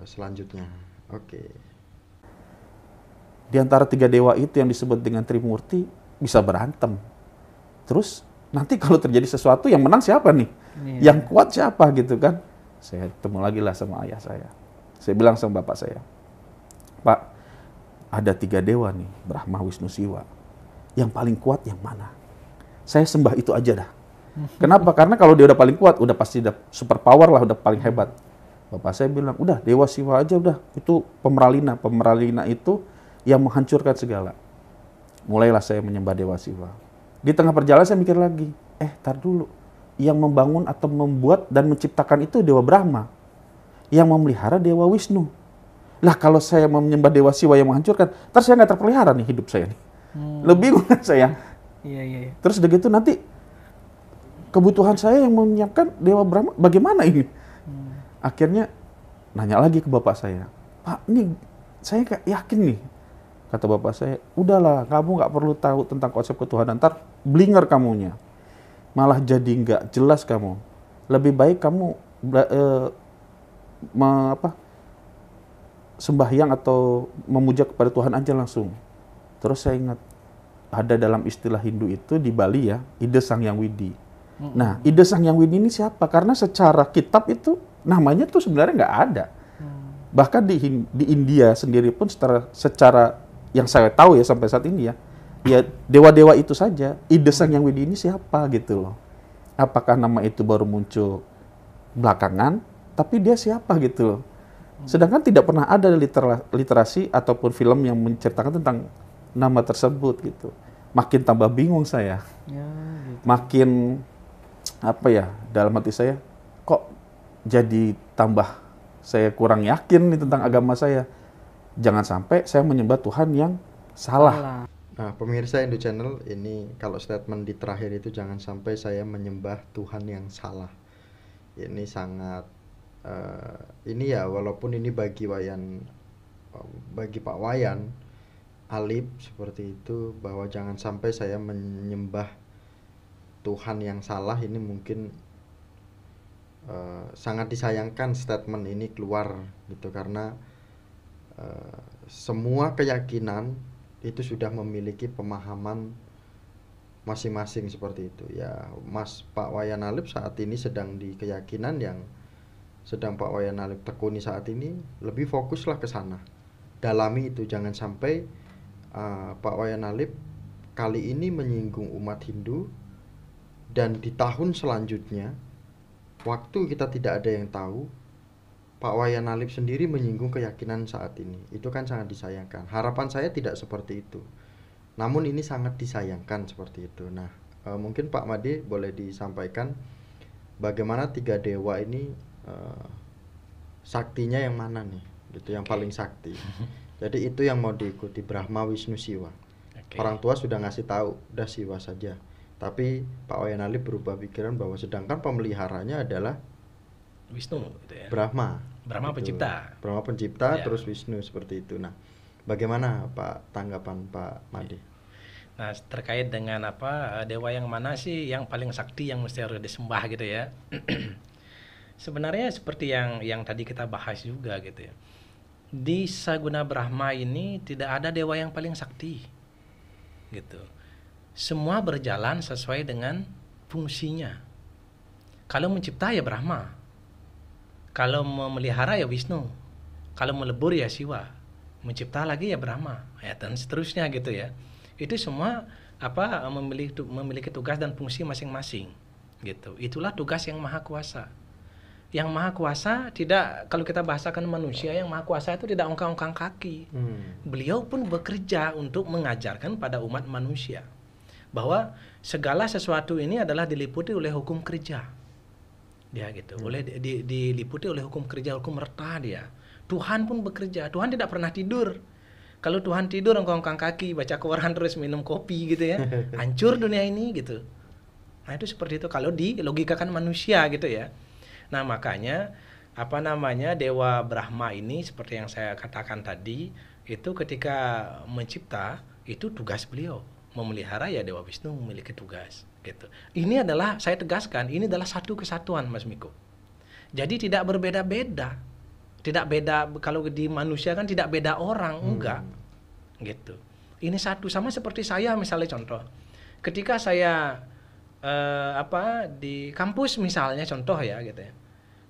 selanjutnya. Oke. Di antara 3 dewa itu yang disebut dengan Trimurti bisa berantem. Terus nanti kalau terjadi sesuatu yang menang siapa nih? Yang kuat siapa gitu kan? Saya ketemu lagi lah sama ayah saya. Saya bilang sama bapak saya, Pak, ada 3 dewa nih, Brahma, Wisnu, Siwa. Yang paling kuat yang mana? Saya sembah itu aja dah. Kenapa? Karena kalau dia udah paling kuat, udah pasti udah super power lah, udah paling hebat. Bapak saya bilang, udah Dewa Siwa aja udah. Itu pemeralina. Pemeralina itu yang menghancurkan segala. Mulailah saya menyembah Dewa Siwa. Di tengah perjalanan saya mikir lagi, tar dulu. Yang membangun atau membuat dan menciptakan itu Dewa Brahma. Yang memelihara Dewa Wisnu. Lah kalau saya menyembah Dewa Siwa yang menghancurkan, terus saya nggak terpelihara nih hidup saya nih. Lebih bingung kan saya. Iya. Terus udah gitu nanti kebutuhan saya yang menyiapkan Dewa Brahma bagaimana ini? Akhirnya nanya lagi ke bapak saya, Pak, ini saya kayak yakin nih. Kata bapak saya, udahlah, kamu nggak perlu tahu tentang konsep ketuhanan, ntar blinger kamunya. Malah jadi nggak jelas kamu. Lebih baik kamu sembahyang atau memuja kepada Tuhan aja langsung. Terus saya ingat, ada dalam istilah Hindu itu di Bali ya, Ida Sang Hyang Widi. Nah, Ida Sang Hyang Widi ini siapa? Karena secara kitab itu namanya tuh sebenarnya nggak ada. Bahkan di India sendiri pun secara yang saya tahu ya sampai saat ini ya dewa-dewa itu saja. Ida Sang Hyang Widi ini siapa gitu loh. Apakah nama itu baru muncul belakangan, tapi dia siapa gitu loh. Sedangkan tidak pernah ada literasi ataupun film yang menceritakan tentang nama tersebut gitu. Makin tambah bingung saya. Ya, gitu. Makin dalam hati saya kok jadi tambah saya kurang yakin nih tentang agama saya. Jangan sampai saya menyembah Tuhan yang salah. Nah, pemirsa Indo Channel, ini kalau statement di terakhir itu jangan sampai saya menyembah Tuhan yang salah. Ini sangat ini ya, walaupun ini bagi Pak Wayan Alip seperti itu, bahwa jangan sampai saya menyembah Tuhan yang salah, ini mungkin sangat disayangkan statement ini keluar gitu, karena semua keyakinan itu sudah memiliki pemahaman masing-masing seperti itu ya. Pak Wayan Alip saat ini sedang di keyakinan yang sedang Pak Wayan Alip tekuni saat ini, lebih fokuslah ke sana, dalami itu. Jangan sampai Pak Wayan Alip kali ini menyinggung umat Hindu, dan di tahun selanjutnya waktu kita tidak ada yang tahu, Pak Wayan Alip sendiri menyinggung keyakinan saat ini. Itu kan sangat disayangkan. Harapan saya tidak seperti itu, namun ini sangat disayangkan seperti itu. Nah, mungkin Pak Made boleh disampaikan bagaimana 3 dewa ini saktinya yang mana nih, gitu, yang paling sakti. Jadi itu yang mau diikuti, Brahma, Wisnu, Siwa. Orang tua sudah ngasih tahu, udah Siwa saja. Tapi Pak Wayan Alif berubah pikiran bahwa sedangkan pemeliharanya adalah Wisnu gitu ya. Brahma. Brahma Gitu. pencipta. Brahma pencipta Ya. terus Wisnu seperti itu. Nah, bagaimana Pak tanggapan Pak Made? Nah, terkait dengan dewa yang mana sih yang paling sakti yang mesti harus disembah gitu ya. Sebenarnya seperti yang tadi kita bahas juga gitu ya. Di Saguna Brahma ini tidak ada dewa yang paling sakti. Gitu. Semua berjalan sesuai dengan fungsinya. Kalau mencipta ya Brahma. Kalau memelihara ya Wisnu. Kalau melebur ya Siwa. Mencipta lagi ya Brahma. Ya, dan seterusnya gitu ya. Itu semua memiliki tugas dan fungsi masing-masing. Gitu. Itulah tugas yang maha kuasa. Yang maha kuasa tidak, kalau kita bahasakan manusia, yang maha kuasa itu tidak ongkang-ongkang kaki. Beliau pun bekerja untuk mengajarkan pada umat manusia bahwa segala sesuatu ini adalah diliputi oleh hukum kerja. Dia gitu, diliputi oleh hukum kerja, hukum reta dia. Tuhan pun bekerja. Tuhan tidak pernah tidur. Kalau Tuhan tidur ongkang-ongkang kaki, baca koran terus minum kopi gitu ya, hancur dunia ini gitu. Nah, itu seperti itu kalau dilogikakan manusia gitu ya. Nah, makanya Dewa Brahma ini seperti yang saya katakan tadi, itu ketika mencipta itu tugas beliau. Memelihara ya Dewa Wisnu memiliki tugas gitu. Ini adalah, saya tegaskan, ini adalah satu kesatuan Mas Miko. Jadi tidak berbeda-beda. Tidak beda, kalau di manusia kan tidak beda orang, enggak. Gitu. Ini satu, sama seperti saya misalnya contoh. Ketika saya di kampus misalnya contoh ya gitu ya.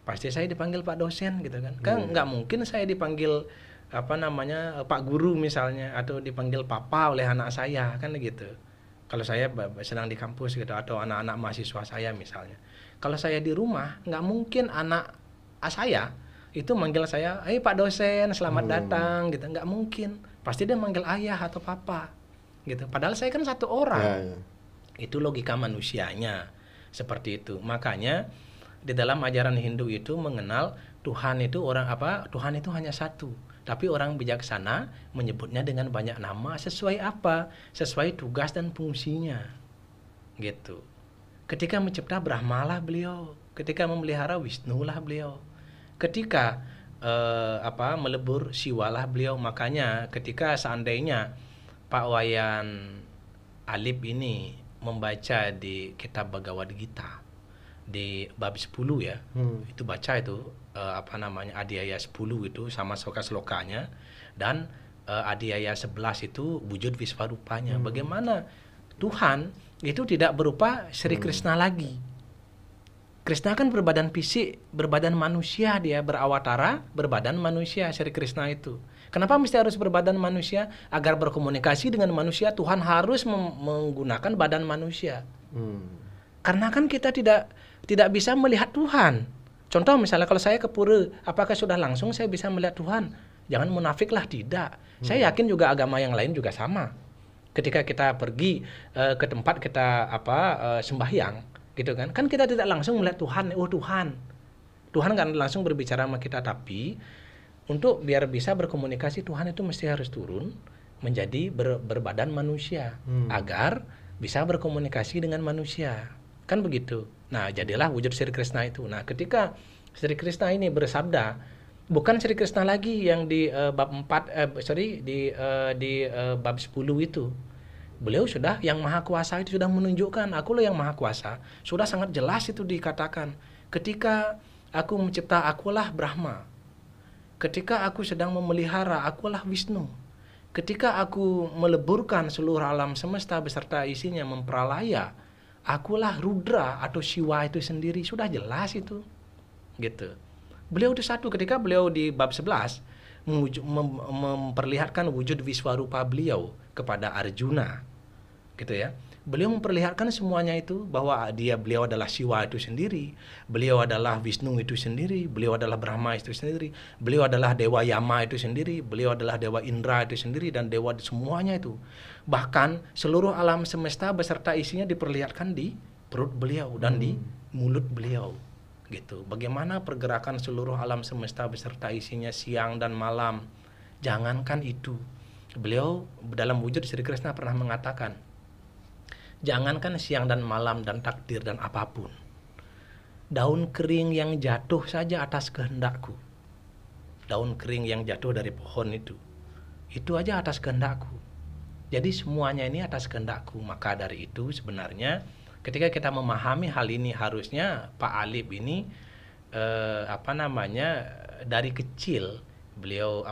Pasti saya dipanggil Pak dosen gitu kan. Kan nggak mungkin saya dipanggil Pak guru misalnya atau dipanggil papa oleh anak saya kan gitu. Kalau saya sedang di kampus gitu atau anak-anak mahasiswa saya misalnya. Kalau saya di rumah nggak mungkin anak saya itu manggil saya, Pak dosen selamat datang gitu. Nggak mungkin. Pasti dia manggil ayah atau papa gitu. Padahal saya kan satu orang. Itu logika manusianya seperti itu. Makanya di dalam ajaran Hindu itu mengenal Tuhan itu Tuhan itu hanya satu. Tapi orang bijaksana menyebutnya dengan banyak nama sesuai apa? Sesuai tugas dan fungsinya. Gitu. Ketika mencipta Brahma lah beliau, ketika memelihara Wisnu lah beliau. Ketika melebur Siwa lah beliau. Makanya ketika seandainya Pak Wayan Alif ini membaca di kitab Bhagavad Gita di bab 10 ya. Itu baca itu Adhyaya 10 itu sama sloka-slokanya dan Adhyaya 11 itu wujud Visvarupanya. Bagaimana Tuhan itu tidak berupa Sri Krishna lagi. Krishna kan berbadan fisik, berbadan manusia, dia berawatara, berbadan manusia Sri Krishna itu. Kenapa mesti harus berbadan manusia? Agar berkomunikasi dengan manusia, Tuhan harus menggunakan badan manusia. Karena kan kita tidak bisa melihat Tuhan. Contoh misalnya kalau saya ke pura, apakah sudah langsung saya bisa melihat Tuhan? Jangan munafiklah, tidak. Saya yakin juga agama yang lain juga sama. Ketika kita pergi ke tempat kita sembahyang, gitu kan? Kan kita tidak langsung melihat Tuhan. Oh Tuhan, Tuhan kan langsung berbicara sama kita, tapi untuk biar bisa berkomunikasi Tuhan itu mesti harus turun menjadi berbadan manusia agar bisa berkomunikasi dengan manusia. Kan begitu. Nah, jadilah wujud Sri Krishna itu. Nah, ketika Sri Krishna ini bersabda, bukan Sri Krishna lagi yang di bab 4 di bab 10 itu. Beliau sudah yang maha kuasa itu sudah menunjukkan, aku loh yang maha kuasa. Sudah sangat jelas itu dikatakan. Ketika aku mencipta, akulah Brahma. Ketika aku sedang memelihara, akulah Wisnu. Ketika aku meleburkan seluruh alam semesta beserta isinya memperalaya, akulah Rudra atau Siwa itu sendiri. Sudah jelas itu. Gitu. Beliau itu satu. Ketika beliau di bab 11 memperlihatkan wujud Viswarupa beliau kepada Arjuna. Gitu ya. Beliau memperlihatkan semuanya itu bahwa beliau adalah Siwa itu sendiri, beliau adalah Wisnu itu sendiri, beliau adalah Brahma itu sendiri, beliau adalah Dewa Yama itu sendiri, beliau adalah Dewa Indra itu sendiri dan dewa semuanya itu. Bahkan seluruh alam semesta beserta isinya diperlihatkan di perut beliau dan di mulut beliau. Gitu. Bagaimana pergerakan seluruh alam semesta beserta isinya siang dan malam. Jangankan itu. Beliau dalam wujud Sri Krishna pernah mengatakan, Jangankan siang dan malam dan takdir dan apapun. Daun kering yang jatuh saja atas kehendakku. Daun kering yang jatuh dari pohon itu aja atas kehendakku. Jadi semuanya ini atas kehendakku. Maka dari itu sebenarnya ketika kita memahami hal ini, harusnya Pak Alif ini dari kecil beliau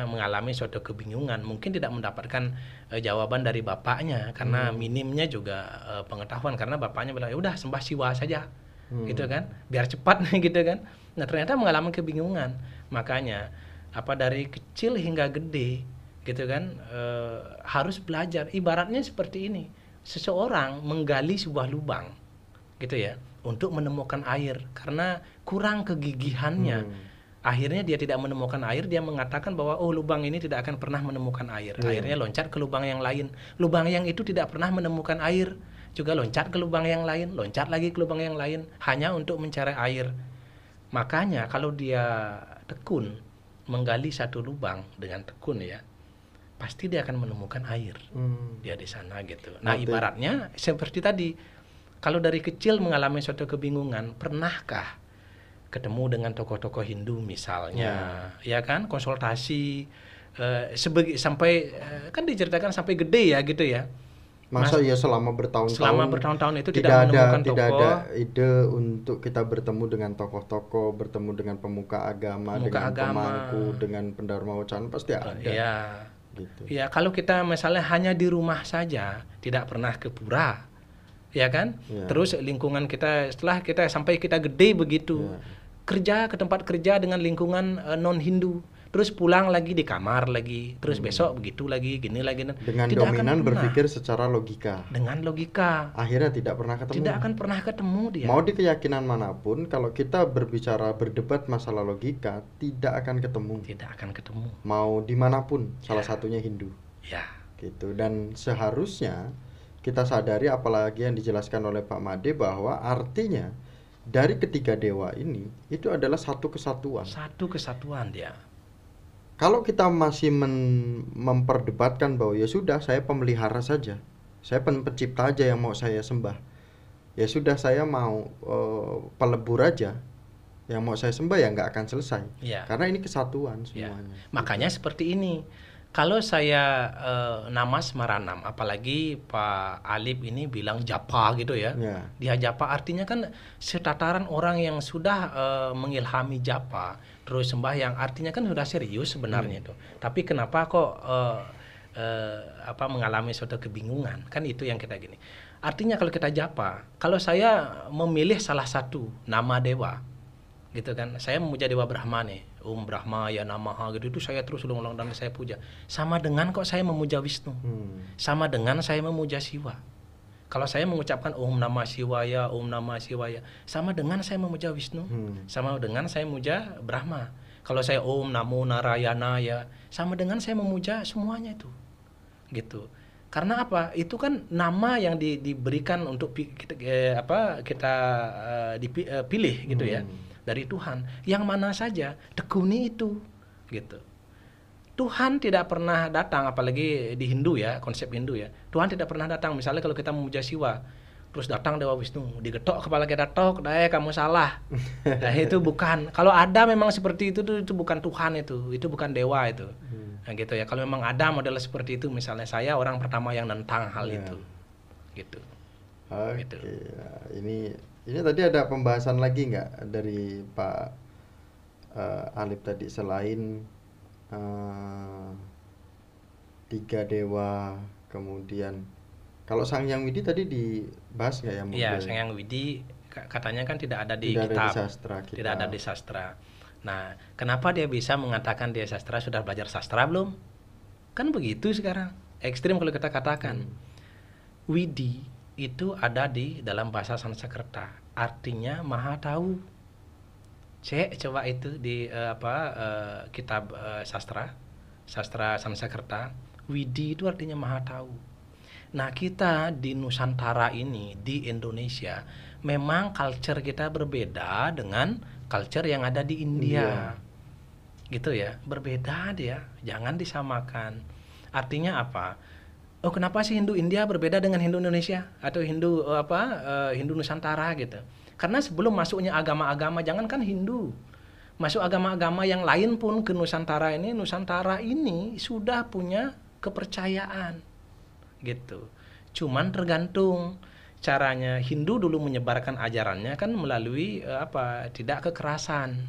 mengalami suatu kebingungan, mungkin tidak mendapatkan jawaban dari bapaknya karena minimnya juga pengetahuan, karena bapaknya bilang ya udah sembah siwa saja, gitu kan, biar cepat gitu kan. Nah ternyata mengalami kebingungan, makanya dari kecil hingga gede gitu kan, harus belajar. Ibaratnya seperti ini, seseorang menggali sebuah lubang gitu ya untuk menemukan air, karena kurang kegigihannya. Akhirnya dia tidak menemukan air, dia mengatakan bahwa lubang ini tidak akan pernah menemukan air. Akhirnya loncat ke lubang yang lain. Lubang yang itu tidak pernah menemukan air, juga loncat ke lubang yang lain, loncat lagi ke lubang yang lain, hanya untuk mencari air. Makanya kalau dia tekun menggali satu lubang dengan tekun ya, pasti dia akan menemukan air. Dia di sana gitu. Nah, ibaratnya seperti tadi, kalau dari kecil mengalami suatu kebingungan, pernahkah ketemu dengan tokoh-tokoh Hindu misalnya, ya kan, konsultasi sampai kan diceritakan sampai gede ya gitu ya. Masa ya selama bertahun-tahun itu tidak menemukan tokoh. Tidak ada ide untuk kita bertemu dengan tokoh-tokoh, bertemu dengan pemuka agama, dengan pemangku, dengan pendharma wacana, pasti ada. Iya. Gitu. Ya, kalau kita misalnya hanya di rumah saja, tidak pernah ke pura, ya kan? Ya. Terus lingkungan kita, setelah kita sampai kita gede begitu, kerja ke tempat kerja dengan lingkungan non-Hindu, terus pulang lagi di kamar lagi, terus besok begitu lagi, gini lagi. Dengan dominan berpikir secara logika. Dengan logika. Akhirnya tidak pernah ketemu. Tidak akan pernah ketemu dia. Mau di keyakinan manapun, kalau kita berdebat masalah logika, tidak akan ketemu. Tidak akan ketemu. Mau dimanapun, salah satunya Hindu. Ya. Gitu. Dan seharusnya kita sadari, apalagi yang dijelaskan oleh Pak Made, bahwa artinya dari ketiga dewa ini itu adalah satu kesatuan. Satu kesatuan dia. Kalau kita masih memperdebatkan bahwa ya sudah, saya pemelihara saja, saya pencipta aja yang mau saya sembah, ya sudah, saya mau pelebur aja yang mau saya sembah, ya nggak akan selesai. Ya. Karena ini kesatuan semuanya. Ya. Makanya seperti ini. Kalau saya Namas Maranam, apalagi Pak Alif ini bilang japa gitu ya. Dia japa artinya kan setataran orang yang sudah mengilhami japa, terus sembahyang, artinya kan sudah serius sebenarnya itu. Tapi kenapa kok mengalami suatu kebingungan? Kan itu yang kita gini. Artinya kalau kita japa, kalau saya memilih salah satu nama dewa, gitu kan, saya memuja Dewa Brahma nih, Om Brahma ya Namaha gitu, itu saya terus ulang-ulang dan saya puja. Sama dengan kok saya memuja Wisnu, sama dengan saya memuja Siwa. Kalau saya mengucapkan Om Namah Shivaya, Om Namah Shivaya, sama dengan saya memuja Wisnu, sama dengan saya memuja Brahma. Kalau saya Om Namo Narayana ya, sama dengan saya memuja semuanya itu, gitu. Karena apa? Itu kan nama yang diberikan untuk kita pilih gitu ya, dari Tuhan. Yang mana saja tekuni itu, gitu. Tuhan tidak pernah datang, apalagi di Hindu ya, konsep Hindu ya. Tuhan tidak pernah datang. Misalnya kalau kita memuja Siwa, terus datang Dewa Wisnu, digetok kepala kita, tok, kamu salah. Nah, itu bukan. Kalau ada memang seperti itu bukan Tuhan itu bukan dewa itu. Nah, gitu ya. Kalau memang ada model seperti itu, misalnya saya orang pertama yang nentang hal itu, gitu. Oke. Gitu. Ya, ini tadi ada pembahasan lagi nggak dari Pak Alif tadi, selain 3 dewa, kemudian kalau Sang Hyang Widi tadi dibahas nggak ya? Iya, Sang Hyang Widi katanya kan tidak ada di kitab, tidak ada di sastra. Nah, kenapa dia bisa mengatakan dia sastra? Sudah belajar sastra belum? Kan begitu sekarang. Ekstrim kalau kita katakan. Widi itu ada di dalam bahasa Sanskerta, artinya maha tahu. Cek coba itu di kitab sastra Sanskerta, Widi itu artinya maha tahu. Nah, kita di Nusantara ini, di Indonesia, memang culture kita berbeda dengan culture yang ada di India. Gitu ya, berbeda dia, jangan disamakan. Artinya apa? oh kenapa sih Hindu India berbeda dengan Hindu Indonesia atau Hindu Hindu Nusantara gitu. Karena sebelum masuknya agama-agama, jangankan Hindu, masuk agama-agama yang lain pun ke Nusantara ini sudah punya kepercayaan gitu. Cuman tergantung caranya. Hindu dulu menyebarkan ajarannya kan melalui tidak kekerasan.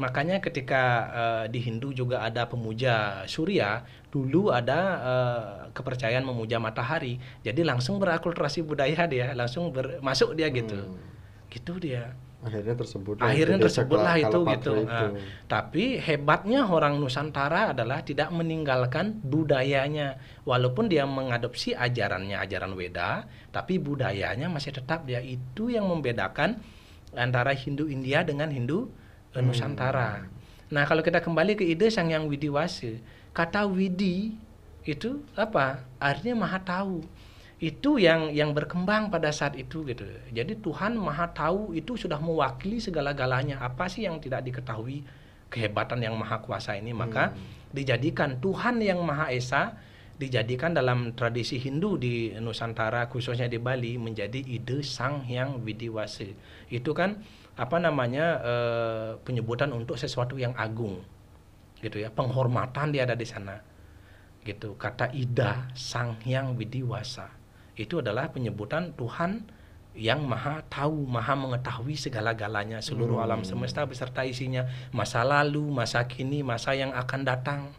Makanya ketika di Hindu juga ada pemuja Surya, dulu ada kepercayaan memuja matahari. Jadi langsung berakulturasi budaya dia, langsung masuk dia gitu. Gitu dia. Akhirnya tersebutlah itu gitu. Tapi hebatnya orang Nusantara adalah tidak meninggalkan budayanya. Walaupun dia mengadopsi ajarannya, ajaran Weda, tapi budayanya masih tetap dia. Itu yang membedakan antara Hindu India dengan Hindu Nusantara. Nah, kalau kita kembali ke ide Sang Hyang Widiwasa, kata Widi itu apa? Artinya maha tahu. Itu yang berkembang pada saat itu gitu. Jadi Tuhan maha tahu itu sudah mewakili segala-galanya. Apa sih yang tidak diketahui? Kehebatan yang maha kuasa ini, maka dijadikan Tuhan yang maha esa, dijadikan dalam tradisi Hindu di Nusantara, khususnya di Bali, menjadi ide Sang Hyang Widiwasa. Itu kan penyebutan untuk sesuatu yang agung gitu ya, penghormatan dia ada di sana gitu. Kata Ida Sang Hyang Widiwasa itu adalah penyebutan Tuhan yang maha tahu, maha mengetahui segala-galanya, seluruh alam semesta beserta isinya, masa lalu, masa kini, masa yang akan datang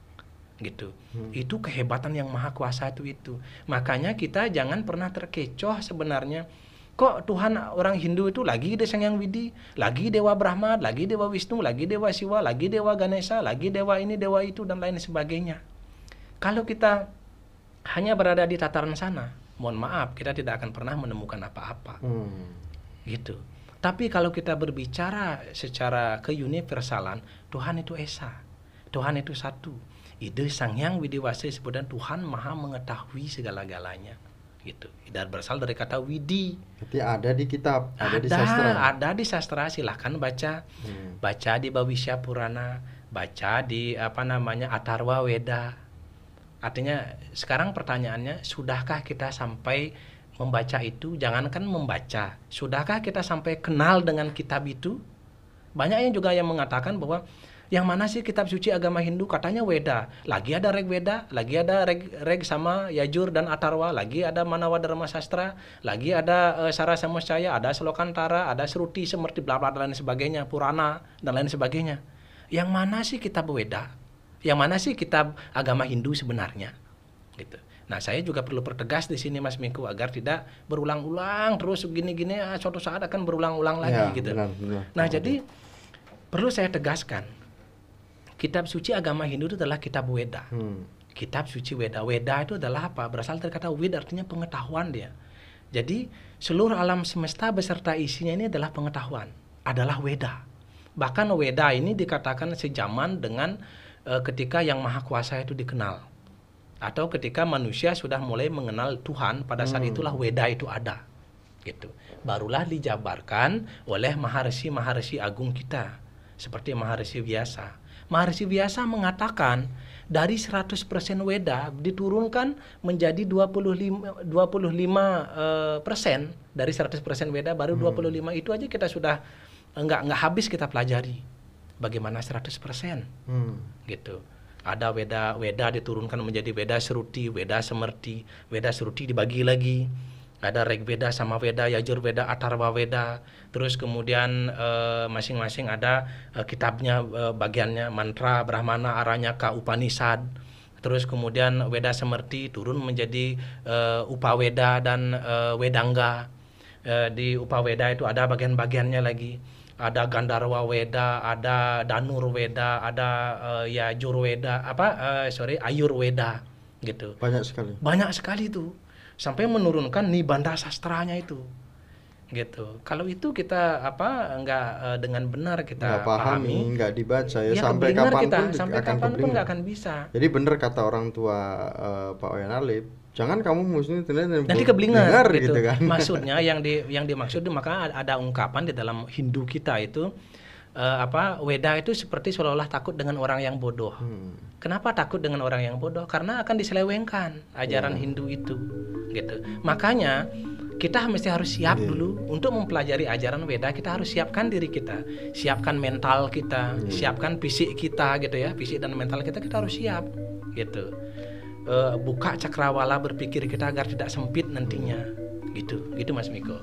gitu. Itu kehebatan yang maha kuasa itu. Makanya kita jangan pernah terkecoh sebenarnya. Kok Tuhan orang Hindu itu lagi Ide Sang Hyang Widi, lagi Dewa Brahma, lagi Dewa Wisnu, lagi Dewa Siwa, lagi Dewa Ganesha, lagi Dewa ini, Dewa itu, dan lain sebagainya. Kalau kita hanya berada di tataran sana, mohon maaf, kita tidak akan pernah menemukan apa-apa. Gitu. Tapi kalau kita berbicara secara keuniversalan, Tuhan itu esa. Tuhan itu satu. Ide Sang Hyang Widiwasa sebutan Tuhan maha mengetahui segala-galanya. Gitu. Dan berasal dari kata Widi. Berarti ada di kitab, ada di sastra. Ada di sastra, silahkan baca. Baca di Bhavisya Purana, baca di Atharva Weda. Artinya sekarang pertanyaannya, sudahkah kita sampai membaca itu? Jangankan membaca, sudahkah kita sampai kenal dengan kitab itu? Banyak yang juga yang mengatakan bahwa yang mana sih kitab suci agama Hindu? Katanya Weda. Lagi ada Reg Weda, lagi ada Reg sama Yajur dan Atharva, lagi ada Manawa Dharma Sastra, lagi ada Sara Samoscaya, ada Slokantara, ada Sruti, Semerti, bla bla dan lain sebagainya, Purana dan lain sebagainya. Yang mana sih kitab Weda? Yang mana sih kitab agama Hindu sebenarnya? Gitu. Nah, saya juga perlu pertegas di sini Mas Minggu agar tidak berulang-ulang terus gini-gini, suatu saat akan berulang-ulang lagi gitu. Benar. Nah, jadi perlu saya tegaskan. Kitab suci agama Hindu itu adalah kitab Weda. Kitab suci Weda. Weda itu adalah apa? Berasal dari kata Wed, artinya pengetahuan dia. Jadi seluruh alam semesta beserta isinya ini adalah pengetahuan. Adalah Weda. Bahkan Weda ini dikatakan sejaman dengan ketika Yang Maha Kuasa itu dikenal. Atau ketika manusia sudah mulai mengenal Tuhan, pada saat itulah Weda itu ada. Gitu. Barulah dijabarkan oleh Maharshi agung kita. Seperti Maharshi Vyasa. Maharshi Vyasa mengatakan dari 100% Weda diturunkan menjadi 25% dari 100% Weda, baru 25 itu aja kita sudah enggak habis kita pelajari. Bagaimana 100%? Gitu. Ada Weda diturunkan menjadi Weda Sruti, Weda Semerti, Weda Sruti dibagi lagi. Ada Reg Weda, Sama Weda, Yajur Weda, Atharva Weda. Terus kemudian masing-masing ada kitabnya, bagiannya mantra, Brahmana, Aranyaka, Upanishad. Terus kemudian Weda Semerti turun menjadi Upaweda dan Wedangga. Di Upaweda itu ada bagian-bagiannya lagi. Ada Gandharva Weda, ada Danur Weda, ada Yajur Weda, Ayur Weda gitu. Banyak sekali tuh. Sampai menurunkan Nibanda sastranya itu. Gitu. Kalau itu kita nggak dengan benar kita pahami, nggak dibaca ya, sampai kapanpun nggak akan bisa. Jadi benar kata orang tua Pak Wayan Alif, jangan kamu muslim nanti keblinger gitu kan. Maksudnya yang dimaksud, maka ada ungkapan di dalam Hindu kita itu, Weda itu seperti seolah-olah takut dengan orang yang bodoh. Kenapa takut dengan orang yang bodoh? Karena akan diselewengkan ajaran Hindu itu, gitu. Makanya kita mesti harus siap dulu untuk mempelajari ajaran Weda. Kita harus siapkan diri kita, siapkan mental kita, siapkan fisik kita, gitu ya, fisik dan mental kita harus siap, gitu. Buka cakrawala berpikir kita agar tidak sempit nantinya, gitu Mas Miko.